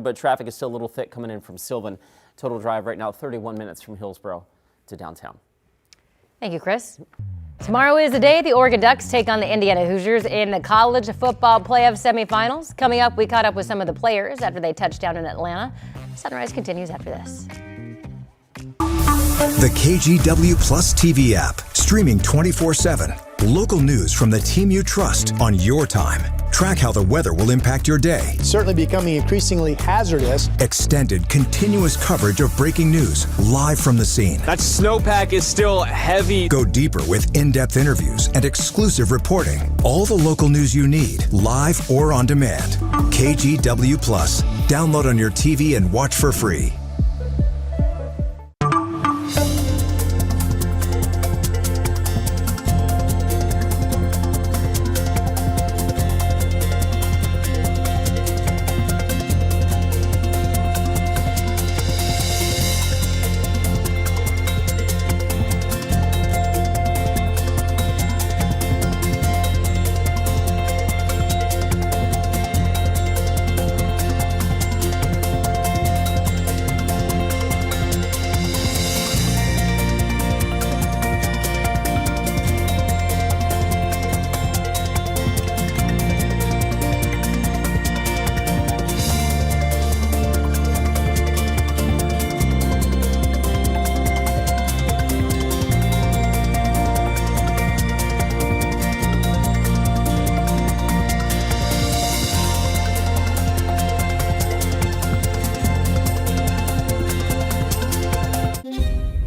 but traffic is still a little thick coming in from Sylvan. Total drive right now 31 minutes from Hillsborough to downtown. Thank you, Chris. Tomorrow is the day the Oregon Ducks take on the Indiana Hoosiers in the college football playoff semifinals. Coming up, we caught up with some of the players after they touched down in Atlanta. Sunrise continues after this. The KGW Plus TV app, streaming 24/7. Local news from the team you trust on your time. Track how the weather will impact your day. Certainly becoming increasingly hazardous. Extended, continuous coverage of breaking news live from the scene. That snowpack is still heavy. Go deeper with in-depth interviews and exclusive reporting. All the local news you need, live or on demand. KGW Plus. Download on your TV and watch for free.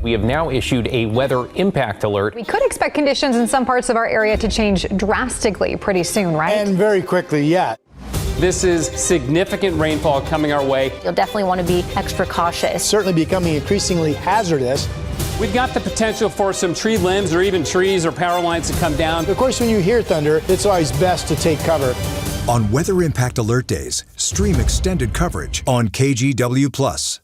We have now issued a weather impact alert. We could expect conditions in some parts of our area to change drastically pretty soon, right? And very quickly, yeah. This is significant rainfall coming our way. You'll definitely want to be extra cautious. Certainly becoming increasingly hazardous. We've got the potential for some tree limbs or even trees or power lines to come down. Of course, when you hear thunder, it's always best to take cover. On Weather Impact Alert Days, stream extended coverage on KGW Plus.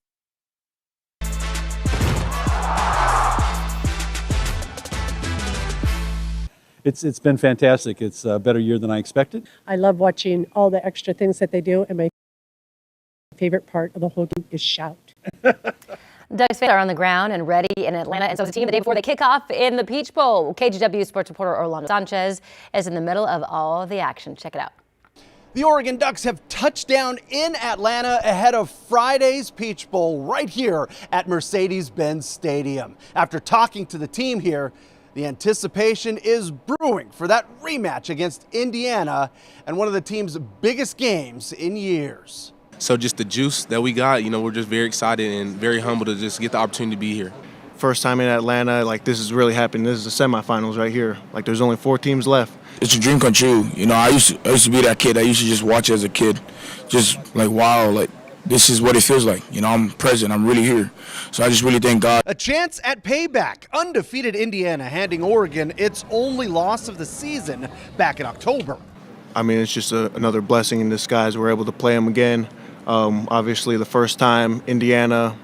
It's been fantastic. It's a better year than I expected. I love watching all the extra things that they do, and my favorite part of the whole game is shout. Ducks fans are on the ground and ready in Atlanta, and so is the team the day before they kick off in the Peach Bowl. KGW sports reporter Orlando Sanchez is in the middle of all the action. Check it out. The Oregon Ducks have touched down in Atlanta ahead of Friday's Peach Bowl right here at Mercedes-Benz Stadium. After talking to the team here, the anticipation is brewing for that rematch against Indiana and one of the team's biggest games in years. So just the juice that we got, we're just very excited and very humble to just get the opportunity to be here. First time in Atlanta, this is really happening. This is the semifinals right here. There's only 4 teams left. It's a dream come true. I used to be that kid. I used to just watch as a kid. Just wow, this is what it feels like. I'm present. I'm really here. So I just really thank God. A chance at payback. Undefeated Indiana handing Oregon its only loss of the season back in October. It's just another blessing in disguise. We're able to play them again. Obviously, the first time, Indiana,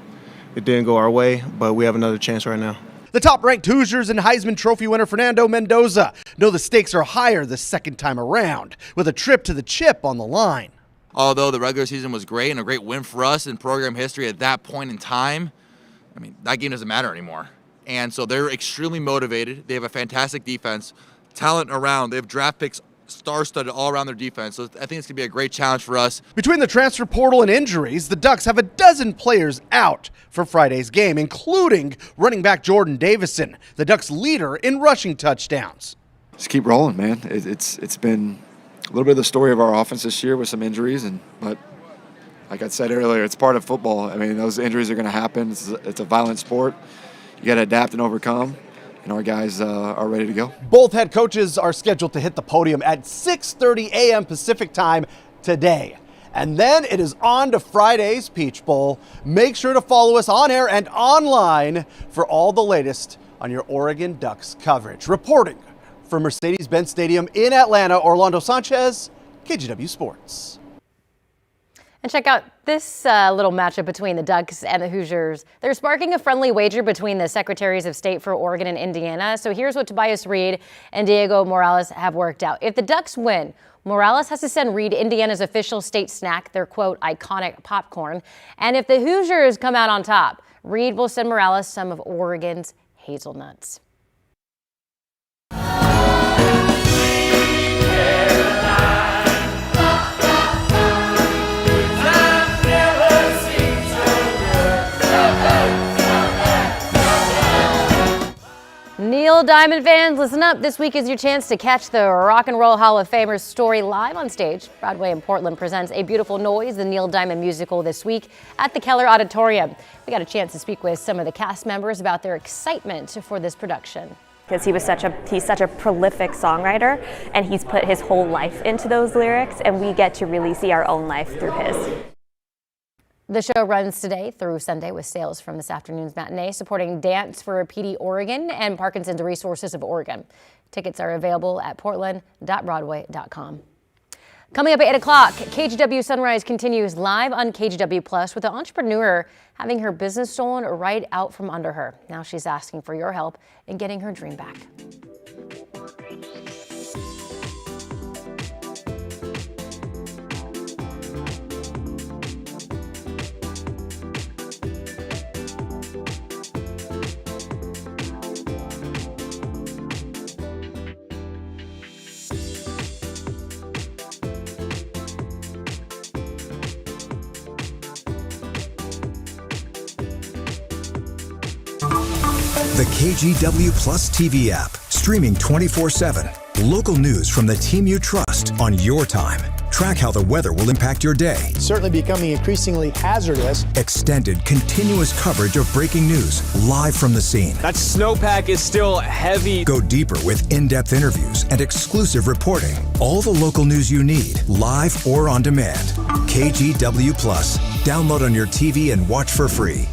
it didn't go our way, but we have another chance right now. The top-ranked Hoosiers and Heisman Trophy winner Fernando Mendoza know the stakes are higher the second time around, with a trip to the chip on the line. Although the regular season was great and a great win for us in program history at that point in time, that game doesn't matter anymore. And so they're extremely motivated. They have a fantastic defense, talent around. They have draft picks star-studded all around their defense. So I think it's going to be a great challenge for us. Between the transfer portal and injuries, the Ducks have a dozen players out for Friday's game, including running back Jordan Davison, the Ducks' leader in rushing touchdowns. Just keep rolling, man. It's been a little bit of the story of our offense this year with some injuries, but like I said earlier, it's part of football. Those injuries are going to happen. It's a violent sport. You got to adapt and overcome, and our guys are ready to go. Both head coaches are scheduled to hit the podium at 6:30 a.m. Pacific time today. And then it is on to Friday's Peach Bowl. Make sure to follow us on air and online for all the latest on your Oregon Ducks coverage. Reporting from Mercedes-Benz Stadium in Atlanta, Orlando Sanchez, KGW Sports. And check out this little matchup between the Ducks and the Hoosiers. They're sparking a friendly wager between the Secretaries of State for Oregon and Indiana. So here's what Tobias Reed and Diego Morales have worked out. If the Ducks win, Morales has to send Reed Indiana's official state snack, their quote, iconic popcorn. And if the Hoosiers come out on top, Reed will send Morales some of Oregon's hazelnuts. Neil Diamond fans, listen up. This week is your chance to catch the Rock and Roll Hall of Famer's story live on stage. Broadway in Portland presents A Beautiful Noise, the Neil Diamond musical, this week at the Keller Auditorium. We got a chance to speak with some of the cast members about their excitement for this production. Because he's such a prolific songwriter, and he's put his whole life into those lyrics, and we get to really see our own life through his. The show runs today through Sunday with sales from this afternoon's matinee supporting Dance for PD Oregon and Parkinson's Resources of Oregon. Tickets are available at portland.broadway.com. Coming up at 8 o'clock, KGW Sunrise continues live on KGW Plus with an entrepreneur having her business stolen right out from under her. Now she's asking for your help in getting her dream back. The KGW Plus TV app, streaming 24/7. Local news from the team you trust on your time. Track how the weather will impact your day. It's certainly becoming increasingly hazardous. Extended, continuous coverage of breaking news live from the scene. That snowpack is still heavy. Go deeper with in-depth interviews and exclusive reporting. All the local news you need, live or on demand. KGW Plus. Download on your TV and watch for free.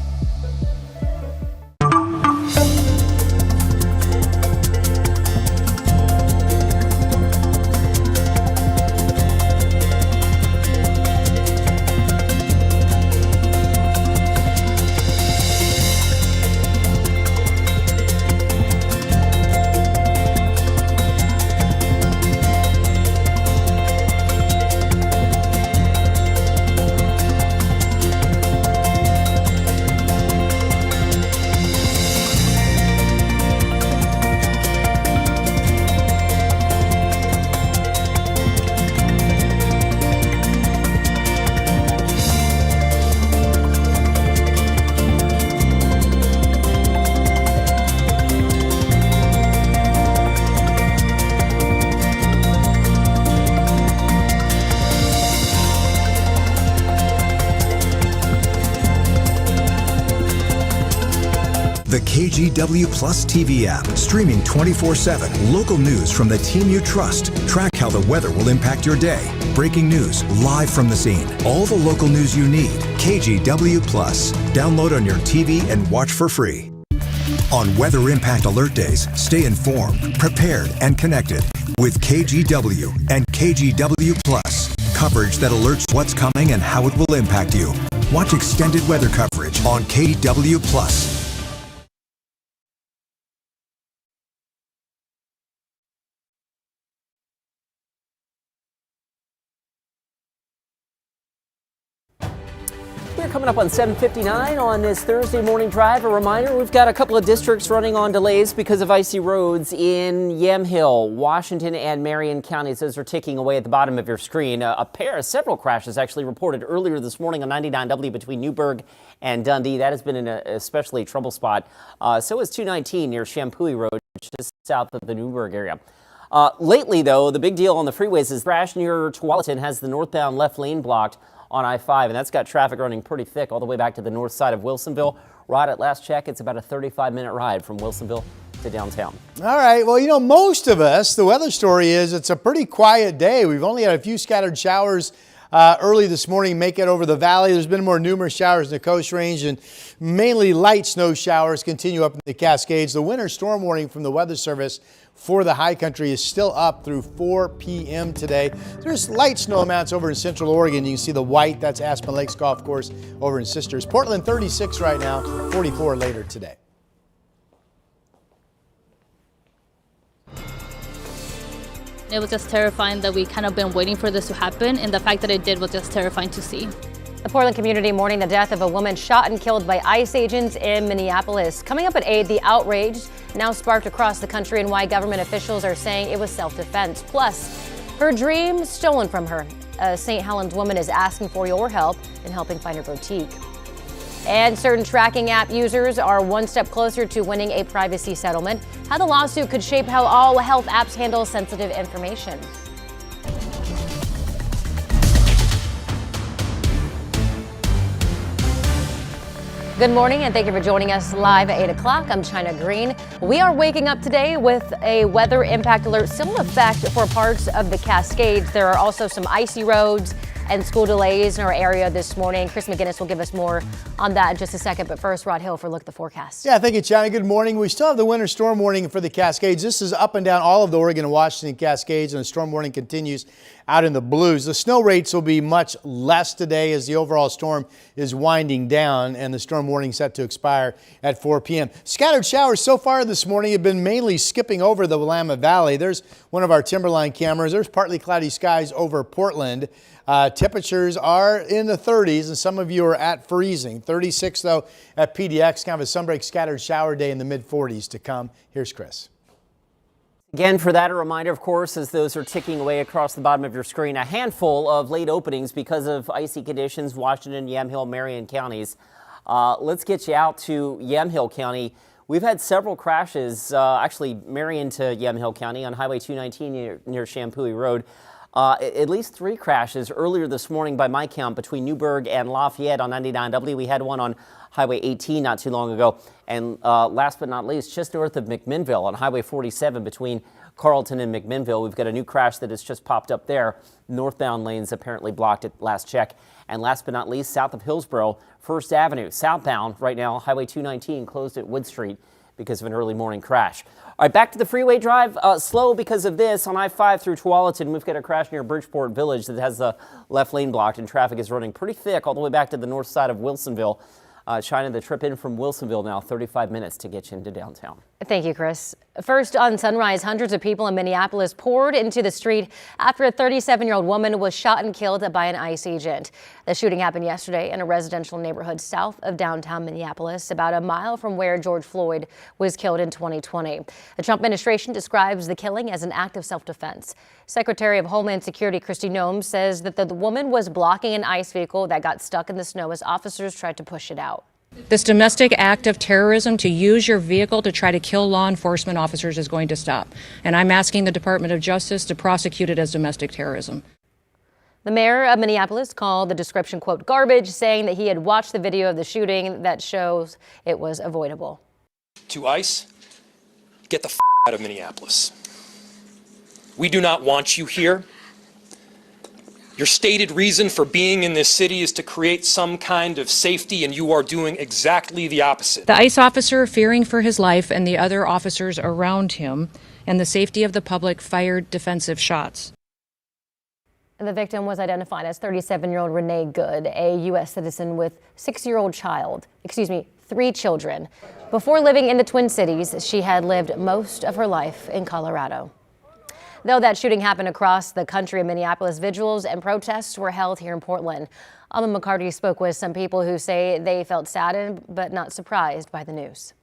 The KGW Plus TV app, streaming 24/7. Local news from the team you trust. Track how the weather will impact your day. Breaking news live from the scene. All the local news you need. KGW Plus. Download on your TV and watch for free. On Weather Impact Alert Days, stay informed, prepared, and connected with KGW and KGW Plus. Coverage that alerts what's coming and how it will impact you. Watch extended weather coverage on KGW Plus. We're coming up on 7:59 on this Thursday morning drive. A reminder, we've got a couple of districts running on delays because of icy roads in Yamhill, Washington, and Marion counties. Those are ticking away at the bottom of your screen. Several crashes actually reported earlier this morning on 99W between Newburgh and Dundee. That has been an especially trouble spot. So is 219 near Shampooey Road, just south of the Newburgh area. Lately, though, the big deal on the freeways is crash near Tualatin has the northbound left lane blocked on I-5, and that's got traffic running pretty thick all the way back to the north side of Wilsonville. Rod, at last check, it's about a 35-minute ride from Wilsonville to downtown. All right. Well, you know, most of us, the weather story is it's a pretty quiet day. We've only had a few scattered showers early this morning make it over the valley. There's been more numerous showers in the Coast Range, and mainly light snow showers continue up in the Cascades. The winter storm warning from the Weather Service for the high country is still up through 4 p.m. today. There's light snow amounts over in Central Oregon. You can see the white, that's Aspen Lakes Golf Course over in Sisters. Portland 36 right now, 44 later today. It was just terrifying that we kind of been waiting for this to happen, and the fact that it did was just terrifying to see. The Portland community mourning the death of a woman shot and killed by ICE agents in Minneapolis. Coming up at 8, the outrage now sparked across the country and why government officials are saying it was self-defense. Plus, her dream stolen from her. A St. Helens woman is asking for your help in helping find her boutique. And certain tracking app users are one step closer to winning a privacy settlement. How the lawsuit could shape how all health apps handle sensitive information. Good morning and thank you for joining us live at 8 o'clock. I'm China Green. We are waking up today with a weather impact alert still in effect for parts of the Cascades. There are also some icy roads and school delays in our area this morning. Chris McGinnis will give us more on that in just a second. But first, Rod Hill for Look at the Forecast. Yeah, thank you, China. Good morning. We still have the winter storm warning for the Cascades. This is up and down all of the Oregon and Washington Cascades, and the storm warning continues out in the blues. The snow rates will be much less today as the overall storm is winding down, and the storm warning set to expire at 4 p.m. Scattered showers so far this morning have been mainly skipping over the Willamette Valley. There's one of our Timberline cameras. There's partly cloudy skies over Portland. Temperatures are in the 30s, and some of you are at freezing. 36, though, at PDX. Kind of a sunbreak scattered shower day in the mid-40s to come. Here's Chris. Again, for that, a reminder, of course, as those are ticking away across the bottom of your screen, a handful of late openings because of icy conditions, Washington, Yamhill, Marion counties. Let's get you out to Yamhill County. We've had several crashes, actually Marion to Yamhill County on Highway 219 near Shampooey Road. At least 3 crashes earlier this morning by my count between Newburgh and Lafayette on 99W. We had one on Highway 18 not too long ago. And last but not least, just north of McMinnville on Highway 47 between Carlton and McMinnville. We've got a new crash that has just popped up there. Northbound lanes apparently blocked at last check. And last but not least, south of Hillsborough, First Avenue, southbound right now, Highway 219 closed at Wood Street because of an early morning crash. All right, back to the freeway drive. Slow because of this on I-5 through Tualatin. We've got a crash near Bridgeport Village that has the left lane blocked, and traffic is running pretty thick all the way back to the north side of Wilsonville. China, the trip in from Wilsonville now, 35 minutes to get you into downtown. Thank you, Chris. First on Sunrise, hundreds of people in Minneapolis poured into the street after a 37-year-old woman was shot and killed by an ICE agent. The shooting happened yesterday in a residential neighborhood south of downtown Minneapolis, about a mile from where George Floyd was killed in 2020. The Trump administration describes the killing as an act of self-defense. Secretary of Homeland Security Kristi Noem says that the woman was blocking an ICE vehicle that got stuck in the snow as officers tried to push it out. This domestic act of terrorism to use your vehicle to try to kill law enforcement officers is going to stop. And I'm asking the Department of Justice to prosecute it as domestic terrorism. The mayor of Minneapolis called the description, quote, garbage, saying that he had watched the video of the shooting that shows it was avoidable. To ICE, get the out of Minneapolis. We do not want you here. Your stated reason for being in this city is to create some kind of safety, and you are doing exactly the opposite. The ICE officer, fearing for his life and the other officers around him and the safety of the public, fired defensive shots. The victim was identified as 37-year-old Renee Good, a U.S. citizen with 3 children. Before living in the Twin Cities, she had lived most of her life in Colorado. Though that shooting happened across the country in Minneapolis, vigils and protests were held here in Portland. Alma McCarty spoke with some people who say they felt saddened but not surprised by the news.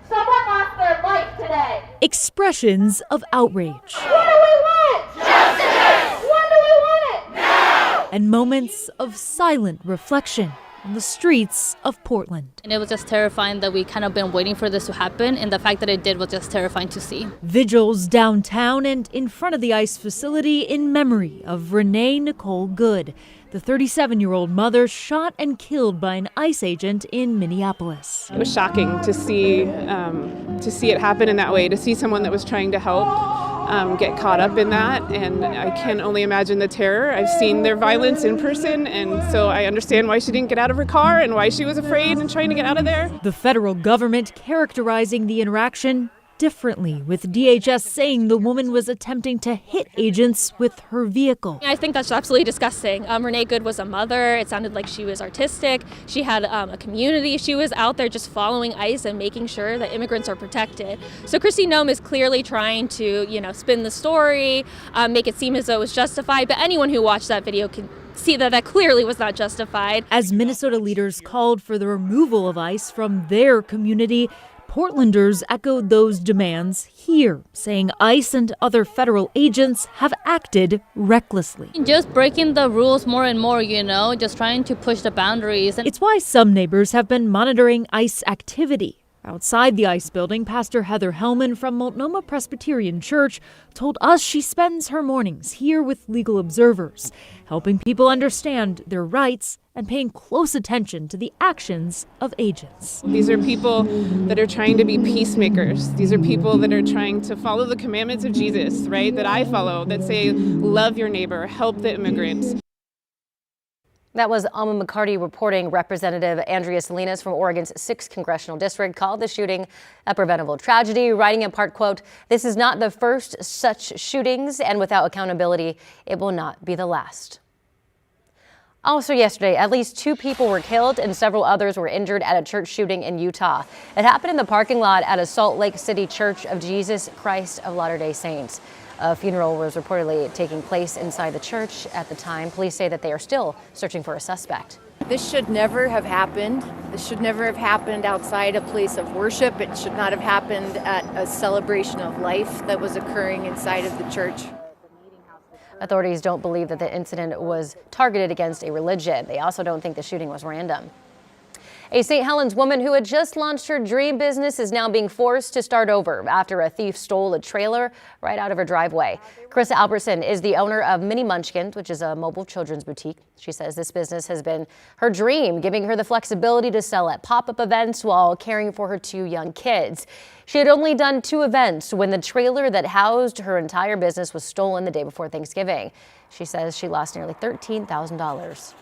Someone lost their life today. Expressions of outrage. What do we want? Justice! When do we want it? Now! And moments of silent reflection on the streets of Portland. And it was just terrifying that we kind of been waiting for this to happen, and the fact that it did was just terrifying to see. Vigils downtown and in front of the ICE facility in memory of Renee Nicole Good, the 37-year-old mother shot and killed by an ICE agent in Minneapolis. It was shocking to see it happen in that way, to see someone that was trying to help get caught up in that, and I can only imagine the terror. I've seen their violence in person, and so I understand why she didn't get out of her car and why she was afraid and trying to get out of there. The federal government characterizing the interaction differently, with DHS saying the woman was attempting to hit agents with her vehicle. I think that's absolutely disgusting. Renee Good was a mother. It sounded like she was artistic. She had a community. She was out there just following ICE and making sure that immigrants are protected. So Kristi Noem is clearly trying to, spin the story, make it seem as though it was justified. But anyone who watched that video can see that that clearly was not justified. As Minnesota leaders called for the removal of ICE from their community, Portlanders echoed those demands here, saying ICE and other federal agents have acted recklessly. Just breaking the rules more and more, just trying to push the boundaries. It's why some neighbors have been monitoring ICE activity. Outside the ICE building, Pastor Heather Hellman from Multnomah Presbyterian Church told us she spends her mornings here with legal observers, helping people understand their rights and paying close attention to the actions of agents. These are people that are trying to be peacemakers. These are people that are trying to follow the commandments of Jesus, right, that I follow, that say, love your neighbor, help the immigrants. That was Alma McCarty reporting. Representative Andrea Salinas from Oregon's 6th Congressional District called the shooting a preventable tragedy, writing in part, quote, "This is not the first such shootings, and without accountability, it will not be the last." Also yesterday, at least 2 people were killed and several others were injured at a church shooting in Utah. It happened in the parking lot at a Salt Lake City Church of Jesus Christ of Latter-day Saints. A funeral was reportedly taking place inside the church at the time. Police say that they are still searching for a suspect. This should never have happened. This should never have happened outside a place of worship. It should not have happened at a celebration of life that was occurring inside of the church. Authorities don't believe that the incident was targeted against a religion. They also don't think the shooting was random. A St. Helens woman who had just launched her dream business is now being forced to start over after a thief stole a trailer right out of her driveway. Carissa Albertson is the owner of Mini Munchkins, which is a mobile children's boutique. She says this business has been her dream, giving her the flexibility to sell at pop-up events while caring for her 2 young kids. She had only done 2 events when the trailer that housed her entire business was stolen the day before Thanksgiving. She says she lost nearly $13,000.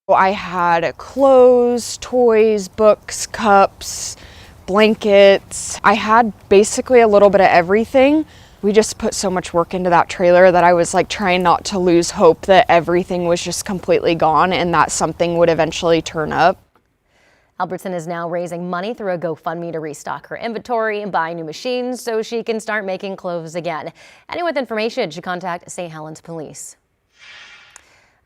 I had clothes, toys, books, cups, blankets. I had basically a little bit of everything. We just put so much work into that trailer that I was trying not to lose hope that everything was just completely gone and that something would eventually turn up. Albertson is now raising money through a GoFundMe to restock her inventory and buy new machines so she can start making clothes again. Anyone with information should contact St. Helens Police.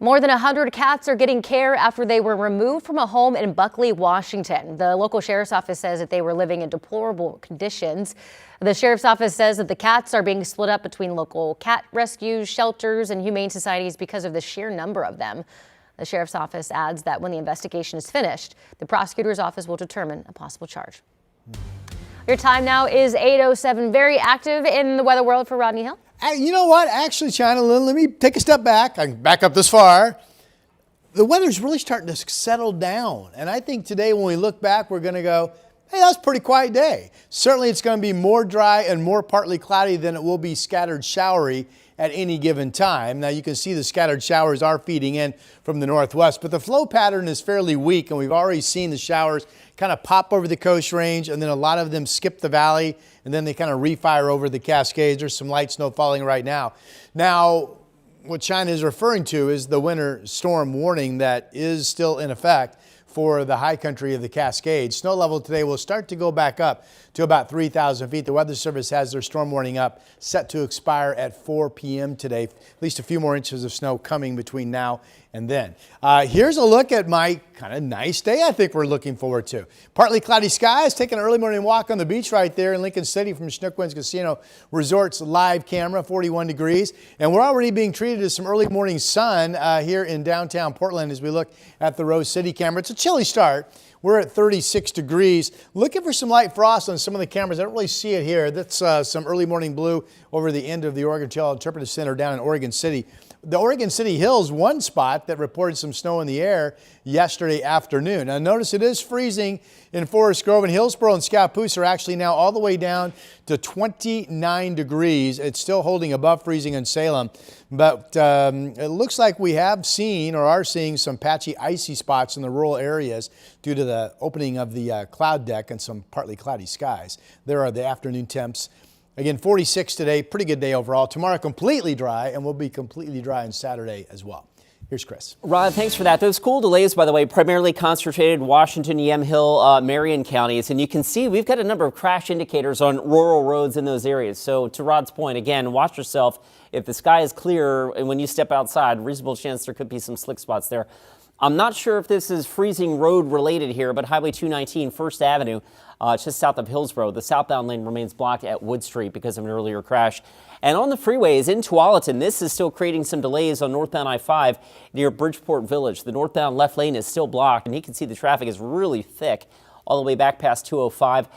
More than 100 cats are getting care after they were removed from a home in Buckley, Washington. The local sheriff's office says that they were living in deplorable conditions. The sheriff's office says that the cats are being split up between local cat rescues, shelters, and humane societies because of the sheer number of them. The sheriff's office adds that when the investigation is finished, the prosecutor's office will determine a possible charge. Your time now is 8:07. Very active in the weather world for Rodney Hill. You know what? Actually, China, let me take a step back. I can back up this far. The weather's really starting to settle down. And I think today when we look back, we're going to go, hey, that's a pretty quiet day. Certainly it's going to be more dry and more partly cloudy than it will be scattered showery at any given time. Now you can see the scattered showers are feeding in from the northwest, but the flow pattern is fairly weak and we've already seen the showers kind of pop over the Coast Range and then a lot of them skip the valley and then they kind of refire over the Cascades. There's some light snow falling right now. Now, what China is referring to is the winter storm warning that is still in effect for the high country of the Cascades. Snow level today will start to go back up to about 3,000 feet. The Weather Service has their storm warning up, set to expire at 4 p.m. today. At least a few more inches of snow coming between now and then. Here's a look at my kind of nice day I think we're looking forward to. Partly cloudy skies, taking an early morning walk on the beach right there in Lincoln City from Chinook Winds Casino Resort's live camera, 41 degrees. And we're already being treated to some early morning sun here in downtown Portland as we look at the Rose City camera. It's a chilly start. We're at 36 degrees. Looking for some light frost on some of the cameras. I don't really see it here. That's some early morning blue over the end of the Oregon Trail Interpretive Center down in Oregon City. The Oregon City Hills, one spot that reported some snow in the air yesterday afternoon. Now notice it is freezing in Forest Grove, and Hillsboro and Scappoose are actually now all the way down to 29 degrees. It's still holding above freezing in Salem, but it looks like we have seen or are seeing some patchy icy spots in the rural areas due to the opening of the cloud deck and some partly cloudy skies. There are the afternoon temps. Again, 46 today, pretty good day overall. Tomorrow completely dry, and we'll be completely dry on Saturday as well. Here's Chris. Rod, thanks for that. Those cool delays, by the way, primarily concentrated in Washington, Yamhill, Marion counties. And you can see we've got a number of crash indicators on rural roads in those areas. So to Rod's point, again, watch yourself. If the sky is clear and when you step outside, reasonable chance there could be some slick spots there. I'm not sure if this is freezing road related here, but Highway 219, First Avenue, just south of Hillsboro, the southbound lane remains blocked at Wood Street because of an earlier crash. And on the freeways in Tualatin, this is still creating some delays on northbound I-5 near Bridgeport Village. The northbound left lane is still blocked, and you can see the traffic is really thick all the way back past 205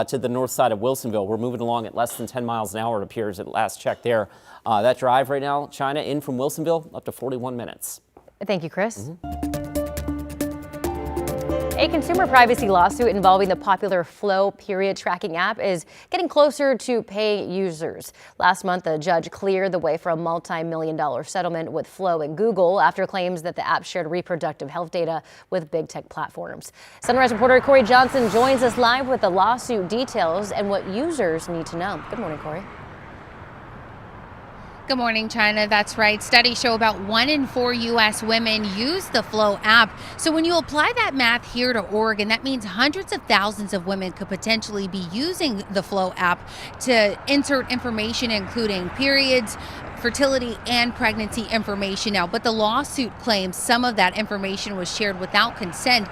to the north side of Wilsonville. We're moving along at less than 10 miles an hour, it appears, at last check there. That drive right now, China in from Wilsonville, up to 41 minutes. Thank you, Chris. A consumer privacy lawsuit involving the popular Flow period tracking app is getting closer to paying users. Last month, a judge cleared the way for a multi-million-dollar settlement with Flow and Google after claims that the app shared reproductive health data with big tech platforms. Sunrise reporter Corey Johnson joins us live with the lawsuit details and what users need to know. Good morning, Corey. Good morning, China. That's right. Studies show about 1 in 4 U.S. women use the Flow app. So when you apply that math here to Oregon, that means hundreds of thousands of women could potentially be using the Flow app to insert information, including periods, fertility, and pregnancy information now. But the lawsuit claims some of that information was shared without consent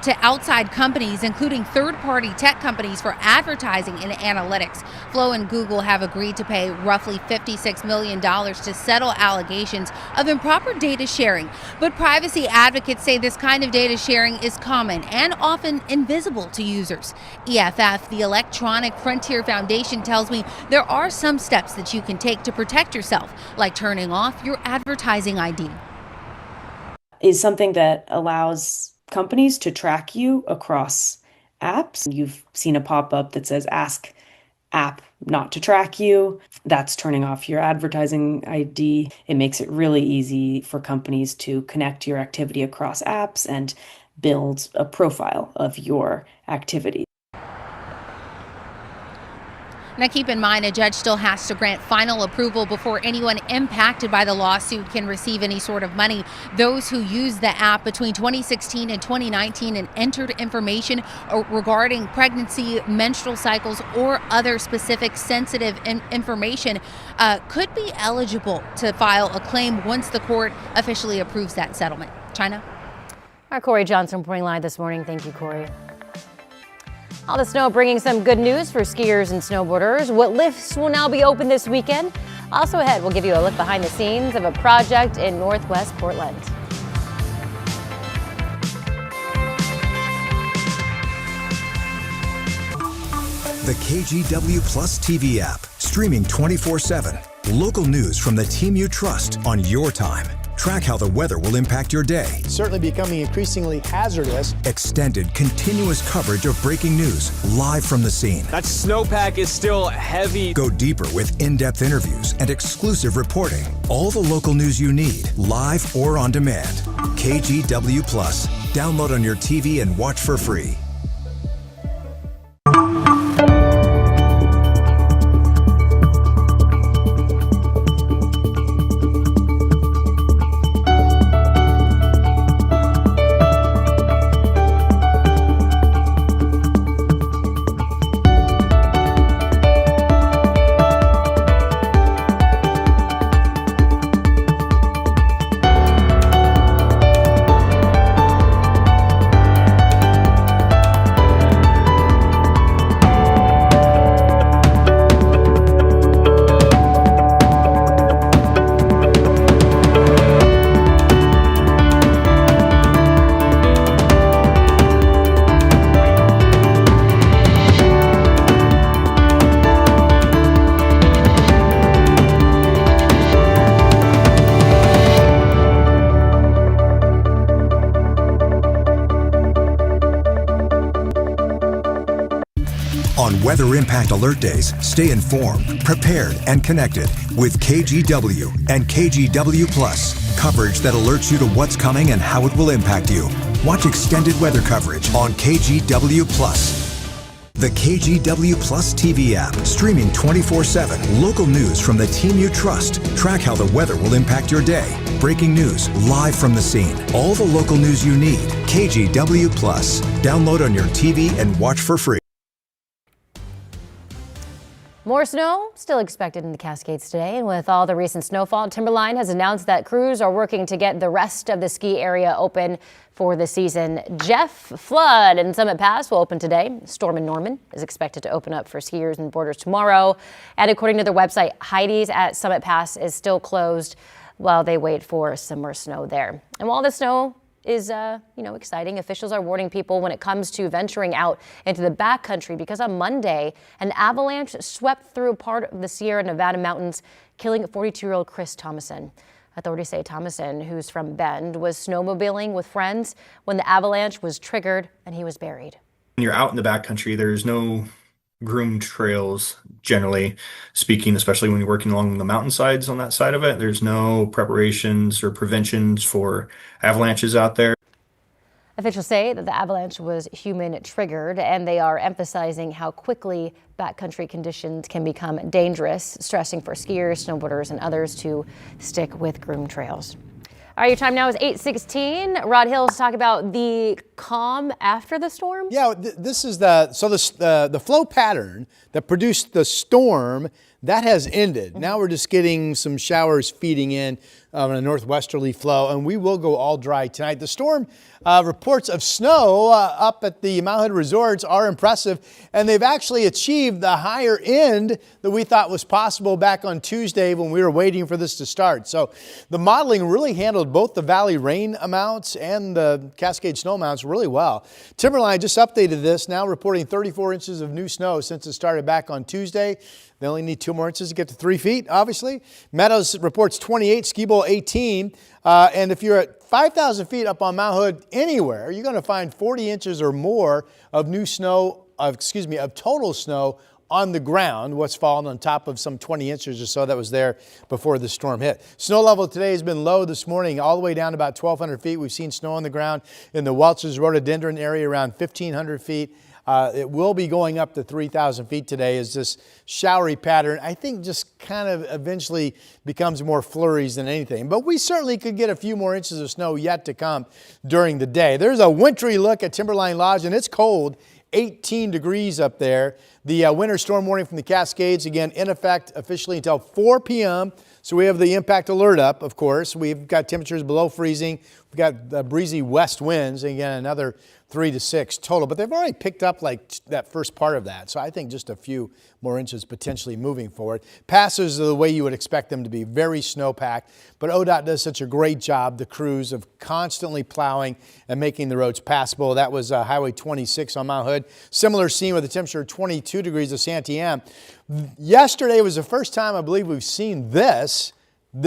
to outside companies, including third-party tech companies, for advertising and analytics. Flow and Google have agreed to pay roughly $56 million to settle allegations of improper data sharing. But privacy advocates say this kind of data sharing is common and often invisible to users. EFF, the Electronic Frontier Foundation, tells me there are some steps that you can take to protect yourself, like turning off your advertising ID. Is something that allows companies to track you across apps. You've seen a pop-up that says ask app not to track you. That's turning off your advertising ID. It makes it really easy for companies to connect your activity across apps and build a profile of your activity. Now keep in mind, a judge still has to grant final approval before anyone impacted by the lawsuit can receive any sort of money. Those who used the app between 2016 and 2019 and entered information regarding pregnancy, menstrual cycles, or other specific sensitive information could be eligible to file a claim once the court officially approves that settlement. China? Our Corey Johnson reporting live this morning. Thank you, Corey. All the snow bringing some good news for skiers and snowboarders. What lifts will now be open this weekend? Also ahead, we'll give you a look behind the scenes of a project in Northwest Portland. The KGW Plus TV app, streaming 24/7. Local news from the team you trust on your time. Track how the weather will impact your day. Certainly becoming increasingly hazardous. Extended, continuous coverage of breaking news live from the scene. That snowpack is still heavy. Go deeper with in-depth interviews and exclusive reporting. All the local news you need, live or on demand. KGW Plus. Download on your TV and watch for free. On weather impact alert days, stay informed, prepared, and connected with KGW and KGW Plus. Coverage that alerts you to what's coming and how it will impact you. Watch extended weather coverage on KGW Plus. The KGW Plus TV app, streaming 24/7. Local news from the team you trust. Track how the weather will impact your day. Breaking news live from the scene. All the local news you need. KGW Plus. Download on your TV and watch for free. More snow still expected in the Cascades today, and with all the recent snowfall, Timberline has announced that crews are working to get the rest of the ski area open for the season. Jeff, Flood, and Summit Pass will open today. Storm and Norman is expected to open up for skiers and boarders tomorrow. And according to their website, Heidi's at Summit Pass is still closed while they wait for some more snow there. And while the snow is, exciting, officials are warning people when it comes to venturing out into the backcountry because on Monday, an avalanche swept through part of the Sierra Nevada mountains, killing 42-year-old Chris Thomason. Authorities say Thomason, who's from Bend, was snowmobiling with friends when the avalanche was triggered and he was buried. When you're out in the backcountry, there's no groomed trails, generally speaking, especially when you're working along the mountainsides on that side of it. There's no preparations or preventions for avalanches out there. Officials say that the avalanche was human triggered, and they are emphasizing how quickly backcountry conditions can become dangerous, stressing for skiers, snowboarders, and others to stick with groomed trails. All right, your time now is 8:16. Rod Hill's talk about the calm after the storm. Yeah, this is the flow pattern that produced the storm that has ended. Mm-hmm. Now we're just getting some showers feeding in a northwesterly flow, and we will go all dry tonight. The storm reports of snow up at the Mount Hood resorts are impressive, and they've actually achieved the higher end that we thought was possible back on Tuesday when we were waiting for this to start. So the modeling really handled both the valley rain amounts and the Cascade snow amounts really well. Timberline just updated this, now reporting 34 inches of new snow since it started back on Tuesday. They only need 2 more inches to get to 3 feet, obviously. Meadows reports 28, Ski Bowl 18. And if you're at 5,000 feet up on Mount Hood anywhere, you're going to find 40 inches or more of new snow, of total snow on the ground, what's fallen on top of some 20 inches or so that was there before the storm hit. Snow level today has been low this morning, all the way down to about 1,200 feet. We've seen snow on the ground in the Welch's rhododendron area around 1,500 feet. It will be going up to 3,000 feet today as this showery pattern, I think, just kind of eventually becomes more flurries than anything. But we certainly could get a few more inches of snow yet to come during the day. There's a wintry look at Timberline Lodge, and it's cold. 18 degrees up there. The winter storm warning from the Cascades, again, in effect officially until 4 p.m. So we have the impact alert up, of course. We've got temperatures below freezing. We've got breezy west winds, and again, another 3 to 6 total. But they've already picked up like that first part of that. So I think just a few more inches potentially moving forward. Passes are the way you would expect them to be, very snow-packed. But ODOT does such a great job, the crews, of constantly plowing and making the roads passable. That was Highway 26 on Mount Hood. Similar scene with a temperature of 22 degrees of Santee Anne. Yesterday was the first time I believe we've seen this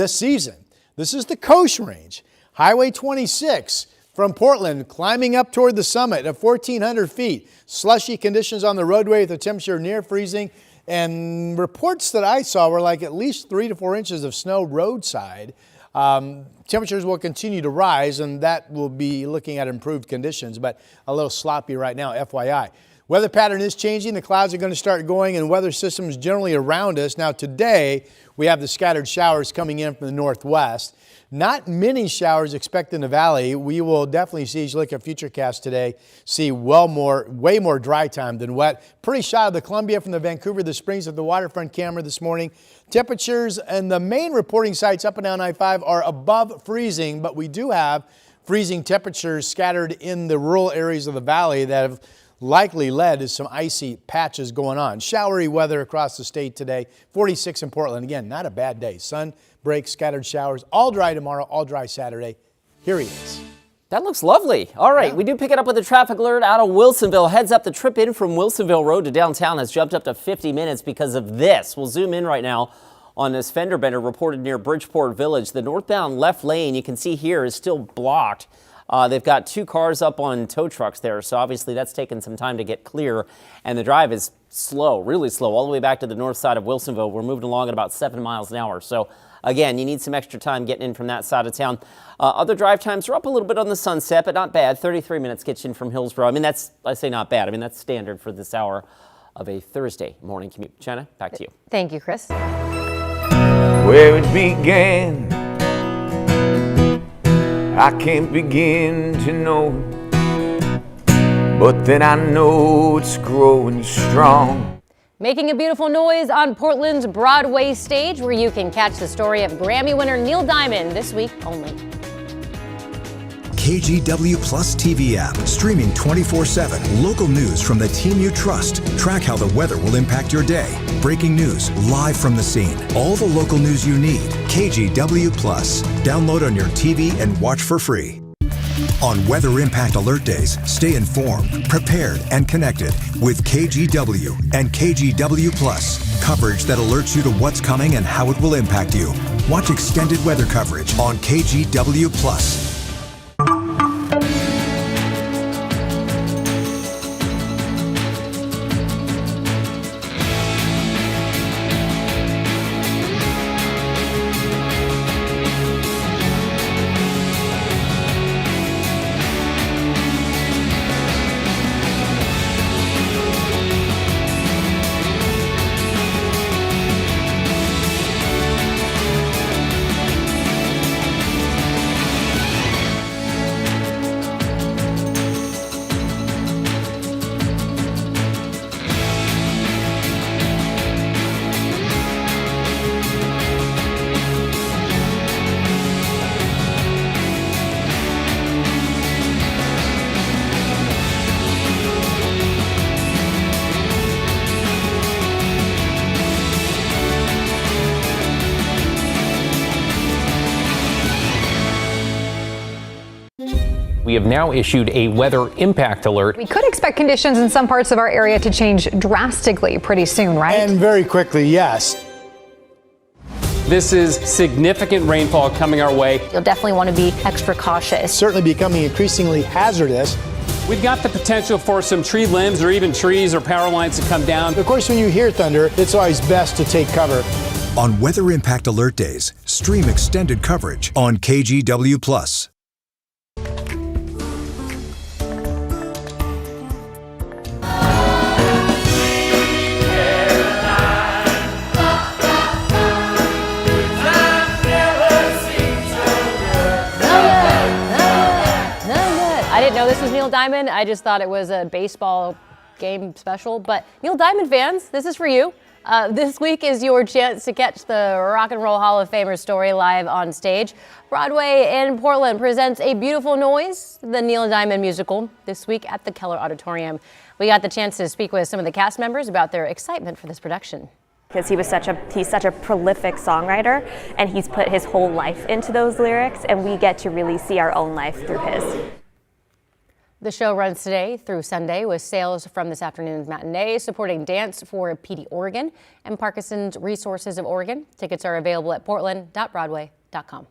season. This is the Coast Range. Highway 26 from Portland climbing up toward the summit at 1,400 feet. Slushy conditions on the roadway with a temperature near freezing. And reports that I saw were like at least 3 to 4 inches of snow roadside. Temperatures will continue to rise, and that will be looking at improved conditions, but a little sloppy right now, FYI. Weather pattern is changing. The clouds are going to start going, and weather systems generally around us. Now today, we have the scattered showers coming in from the northwest. Not many showers expected in the valley. We will definitely see, as you look at Futurecast today, see way more dry time than wet. Pretty shot of the Columbia from the Vancouver, the Springs at the waterfront camera this morning. Temperatures and the main reporting sites up and down I-5 are above freezing, but we do have freezing temperatures scattered in the rural areas of the valley that have likely led to some icy patches going on. Showery weather across the state today. 46 in Portland. Again, not a bad day. Sun breaks, scattered showers. All dry tomorrow, all dry Saturday. Here he is. That looks lovely. All right, we do pick it up with a traffic alert out of Wilsonville. Heads up, the trip in from Wilsonville Road to downtown has jumped up to 50 minutes because of this. We'll zoom in right now on this fender bender reported near Bridgeport Village. The northbound left lane, you can see here, is still blocked. They've got 2 cars up on tow trucks there, so obviously that's taken some time to get clear, and the drive is slow, really slow, all the way back to the north side of Wilsonville. We're moving along at about 7 miles an hour. So again, you need some extra time getting in from that side of town. Other drive times are up a little bit on the Sunset, but not bad. 33 minutes gets you in from Hillsborough. I mean, I say not bad. I mean, that's standard for this hour of a Thursday morning commute. Jenna, back to you. Thank you, Chris. Where it began, I can't begin to know, but then I know it's growing strong. Making a beautiful noise on Portland's Broadway stage, where you can catch the story of Grammy winner Neil Diamond this week only. KGW Plus TV app, streaming 24/7. Local news from the team you trust. Track how the weather will impact your day. Breaking news live from the scene. All the local news you need. KGW Plus. Download on your TV and watch for free. On Weather Impact Alert Days, stay informed, prepared, and connected with KGW and KGW Plus. Coverage that alerts you to what's coming and how it will impact you. Watch extended weather coverage on KGW Plus. We have now issued a weather impact alert. We could expect conditions in some parts of our area to change drastically pretty soon, right? And very quickly, yes. This is significant rainfall coming our way. You'll definitely want to be extra cautious. Certainly becoming increasingly hazardous. We've got the potential for some tree limbs or even trees or power lines to come down. Of course, when you hear thunder, it's always best to take cover. On Weather Impact Alert Days, stream extended coverage on KGW Plus. I didn't know this was Neil Diamond. I just thought it was a baseball game special. But Neil Diamond fans, this is for you. This week is your chance to catch the Rock and Roll Hall of Famer story live on stage. Broadway in Portland presents A Beautiful Noise, the Neil Diamond musical, this week at the Keller Auditorium. We got the chance to speak with some of the cast members about their excitement for this production. Because he's such a prolific songwriter, and he's put his whole life into those lyrics, and we get to really see our own life through his. The show runs today through Sunday with sales from this afternoon's matinee supporting Dance for PD Oregon and Parkinson's Resources of Oregon. Tickets are available at portland.broadway.com.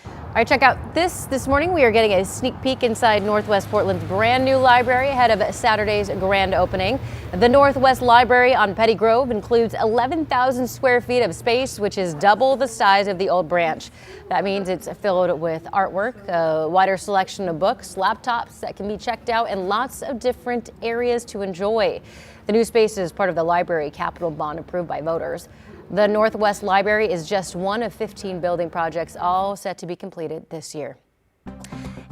All right, check out this morning. We are getting a sneak peek inside Northwest Portland's brand new library ahead of Saturday's grand opening. The Northwest Library on Petty Grove includes 11,000 square feet of space, which is double the size of the old branch. That means it's filled with artwork, a wider selection of books, laptops that can be checked out, and lots of different areas to enjoy. The new space is part of the library capital bond approved by voters. The Northwest Library is just one of 15 building projects, all set to be completed this year.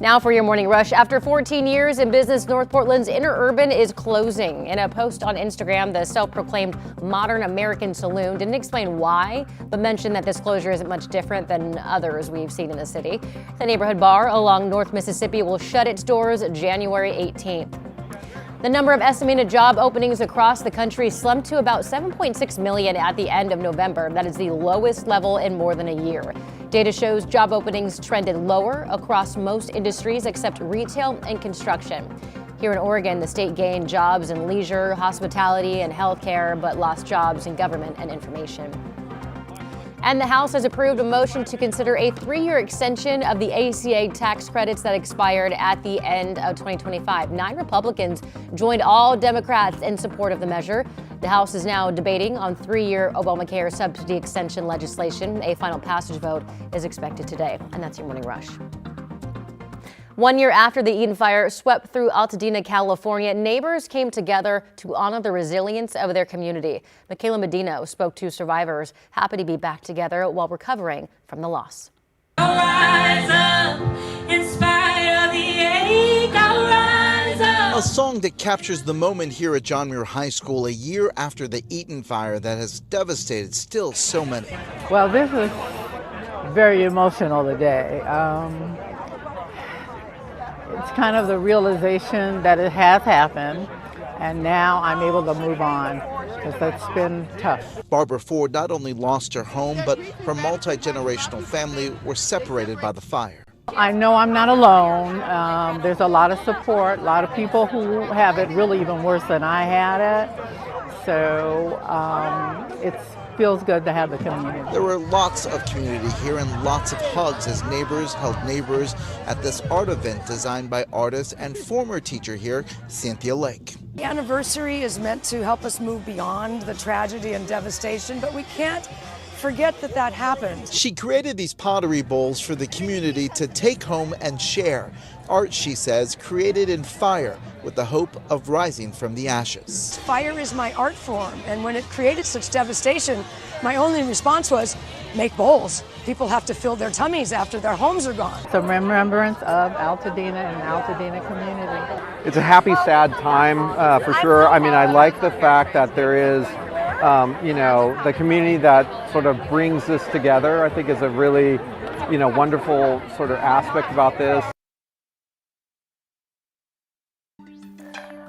Now for your morning rush. After 14 years in business, North Portland's Interurban is closing. In a post on Instagram, the self-proclaimed modern American saloon didn't explain why, but mentioned that this closure isn't much different than others we've seen in the city. The neighborhood bar along North Mississippi will shut its doors January 18th. The number of estimated job openings across the country slumped to about 7.6 million at the end of November. That is the lowest level in more than a year. Data shows job openings trended lower across most industries except retail and construction. Here in Oregon, the state gained jobs in leisure, hospitality, and healthcare, but lost jobs in government and information. And the House has approved a motion to consider a 3-year extension of the ACA tax credits that expired at the end of 2025. 9 Republicans joined all Democrats in support of the measure. The House is now debating on 3-year Obamacare subsidy extension legislation. A final passage vote is expected today. And that's your Morning Rush. 1 year after the Eden fire swept through Altadena, California, neighbors came together to honor the resilience of their community. Michaela Medina spoke to survivors, happy to be back together while recovering from the loss. Rise up, in spite of the ache, I'll rise up. A song that captures the moment here at John Muir High School a year after the Eden fire that has devastated still so many. Well, this is very emotional today. It's kind of the realization that it has happened, and now I'm able to move on, because that's been tough. Barbara Ford not only lost her home, but her multi-generational family were separated by the fire. I know I'm not alone. There's a lot of support, a lot of people who have it really even worse than I had it. So it feels good to have the community. There were lots of community here and lots of hugs as neighbors held neighbors at this art event designed by artist and former teacher here, Cynthia Lake. The anniversary is meant to help us move beyond the tragedy and devastation, but we can't forget that that happened. She created these pottery bowls for the community to take home and share. Art, she says, created in fire with the hope of rising from the ashes. Fire is my art form, and when it created such devastation, my only response was, make bowls. People have to fill their tummies after their homes are gone. Some remembrance of Altadena and Altadena community. It's a happy, sad time for sure. I mean, I like the fact that there is the community that sort of brings this together, I think is a really, wonderful sort of aspect about this.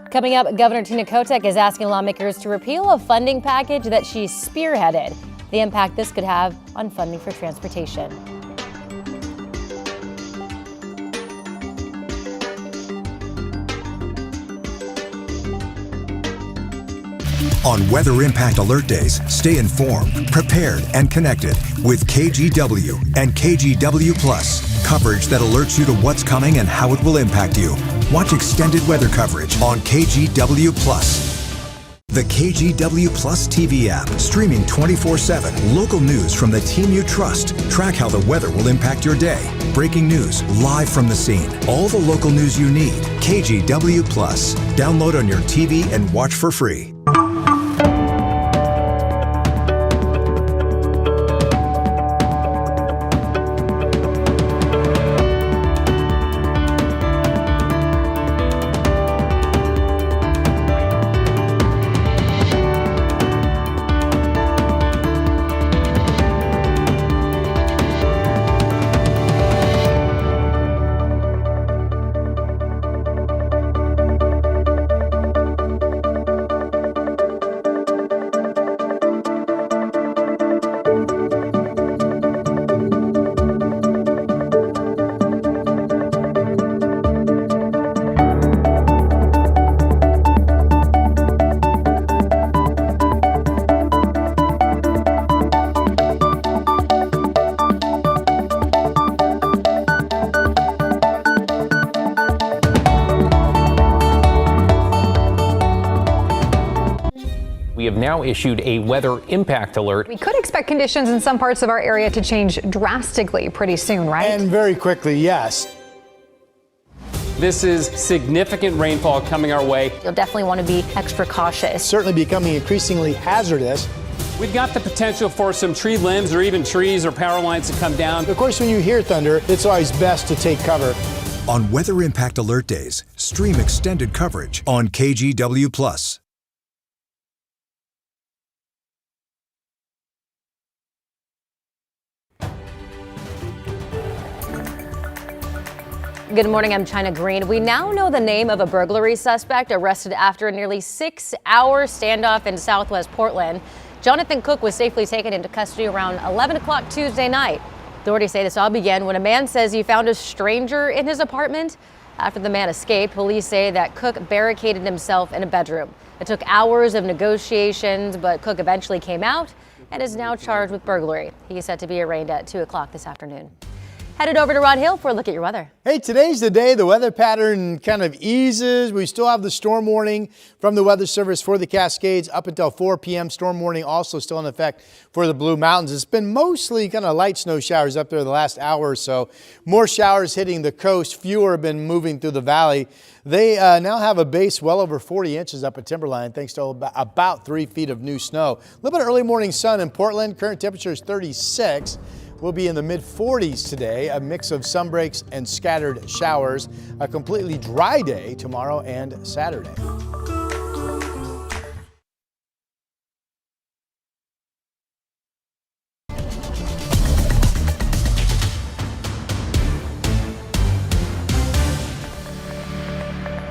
Coming up, Governor Tina Kotek is asking lawmakers to repeal a funding package that she spearheaded. The impact this could have on funding for transportation. On Weather Impact Alert Days, stay informed, prepared, and connected with KGW and KGW Plus. Coverage that alerts you to what's coming and how it will impact you. Watch extended weather coverage on KGW Plus. The KGW Plus TV app, streaming 24/7. Local news from the team you trust. Track how the weather will impact your day. Breaking news, live from the scene. All the local news you need. KGW Plus. Download on your TV and watch for free. We have now issued a weather impact alert. We could expect conditions in some parts of our area to change drastically pretty soon, right? And very quickly, yes. This is significant rainfall coming our way. You'll definitely want to be extra cautious. Certainly becoming increasingly hazardous. We've got the potential for some tree limbs or even trees or power lines to come down. Of course, when you hear thunder, it's always best to take cover. On Weather Impact Alert Days, stream extended coverage on KGW Plus. Good morning, I'm China Green. We now know the name of a burglary suspect arrested after a nearly 6-hour standoff in southwest Portland. Jonathan Cook was safely taken into custody around 11 o'clock Tuesday night. Authorities say this all began when a man says he found a stranger in his apartment. After the man escaped, police say that Cook barricaded himself in a bedroom. It took hours of negotiations, but Cook eventually came out. and is now charged with burglary. He is set to be arraigned at 2 o'clock this afternoon. Headed over to Rod Hill for a look at your weather. Hey, today's the day the weather pattern kind of eases. We still have the storm warning from the Weather Service for the Cascades up until 4 p.m. Storm warning also still in effect for the Blue Mountains. It's been mostly kind of light snow showers up there the last hour or so. More showers hitting the coast. Fewer have been moving through the valley. They now have a base well over 40 inches up at Timberline thanks to about 3 feet of new snow. A little bit of early morning sun in Portland. Current temperature is 36. We'll be in the mid-40s today, a mix of sun breaks and scattered showers. A completely dry day tomorrow and Saturday.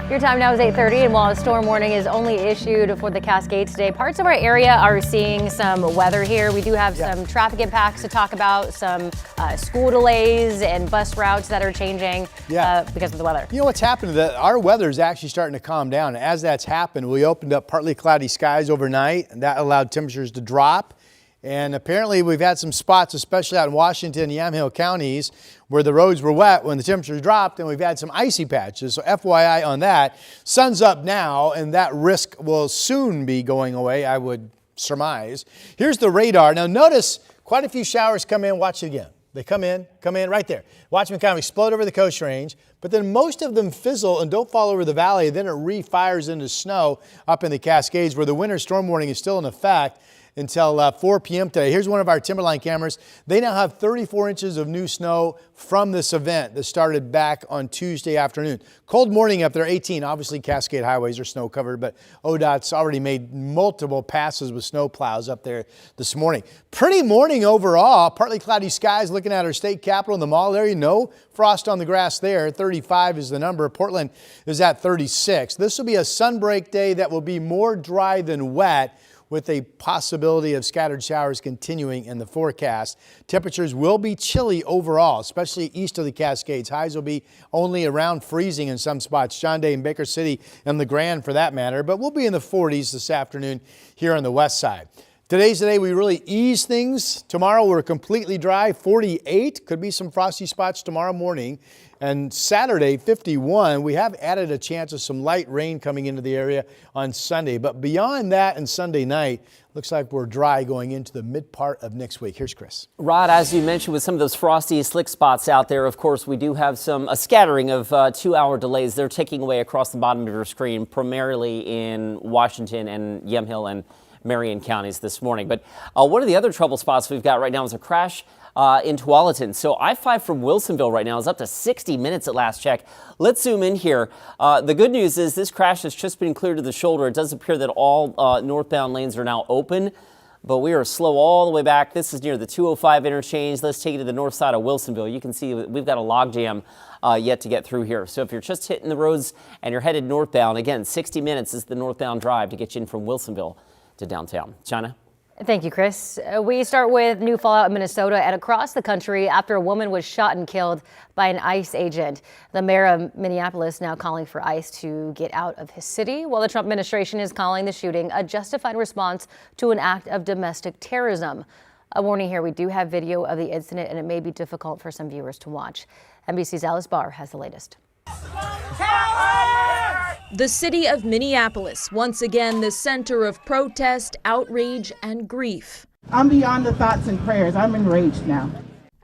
Your time now is 8:30, and while a storm warning is only issued for the Cascades today, parts of our area are seeing some weather here. We do have some traffic impacts to talk about, some school delays and bus routes that are changing because of the weather. You know what's happened? Our weather is actually starting to calm down. As that's happened, we opened up partly cloudy skies overnight, and that allowed temperatures to drop. And apparently we've had some spots, especially out in Washington and Yamhill counties, where the roads were wet when the temperatures dropped, and we've had some icy patches. So FYI on that. Sun's up now, and that risk will soon be going away, I would surmise. Here's the radar. Now notice quite a few showers come in. Watch it again. They come in right there. Watch them kind of explode over the Coast Range, but then most of them fizzle and don't fall over the valley. Then it refires into snow up in the Cascades, where the winter storm warning is still in effect until 4 p.m. today. Here's one of our Timberline cameras. They now have 34 inches of new snow from this event that started back on Tuesday afternoon. Cold morning up there, 18. Obviously, Cascade highways are snow covered, but ODOT's already made multiple passes with snow plows up there this morning. Pretty morning overall. Partly cloudy skies looking at our state capitol in the mall area. No frost on the grass there. 35 is the number. Portland is at 36. This will be a sunbreak day that will be more dry than wet, with a possibility of scattered showers continuing in the forecast. Temperatures will be chilly overall, especially east of the Cascades. Highs will be only around freezing in some spots, John Day and Baker City and the Grand for that matter, but we'll be in the 40s this afternoon here on the west side. Today's the day we really ease things. Tomorrow we're completely dry, 48. Could be some frosty spots tomorrow morning. And Saturday, 51. We have added a chance of some light rain coming into the area on Sunday. But beyond that and Sunday night, looks like we're dry going into the mid part of next week. Here's Chris. Rod, as you mentioned, with some of those frosty, slick spots out there, of course, we do have a scattering of 2-hour delays. They're ticking away across the bottom of your screen, primarily in Washington and Yamhill and Marion counties this morning. But one of the other trouble spots we've got right now is a crash in Tualatin. So I-5 from Wilsonville right now is up to 60 minutes at last check. Let's zoom in here. The good news is this crash has just been cleared to the shoulder. It does appear that all northbound lanes are now open, but we are slow all the way back. This is near the 205 interchange. Let's take it to the north side of Wilsonville. You can see we've got a log jam yet to get through here. So if you're just hitting the roads and you're headed northbound, again, 60 minutes is the northbound drive to get you in from Wilsonville to downtown. China? Thank you, Chris. We start with new fallout in Minnesota and across the country after a woman was shot and killed by an ICE agent. The mayor of Minneapolis now calling for ICE to get out of his city, while the Trump administration is calling the shooting a justified response to an act of domestic terrorism. A warning here, we do have video of the incident and it may be difficult for some viewers to watch. NBC's Alice Barr has the latest. The city of Minneapolis, once again the center of protest, outrage, and grief. I'm beyond the thoughts and prayers. I'm enraged now.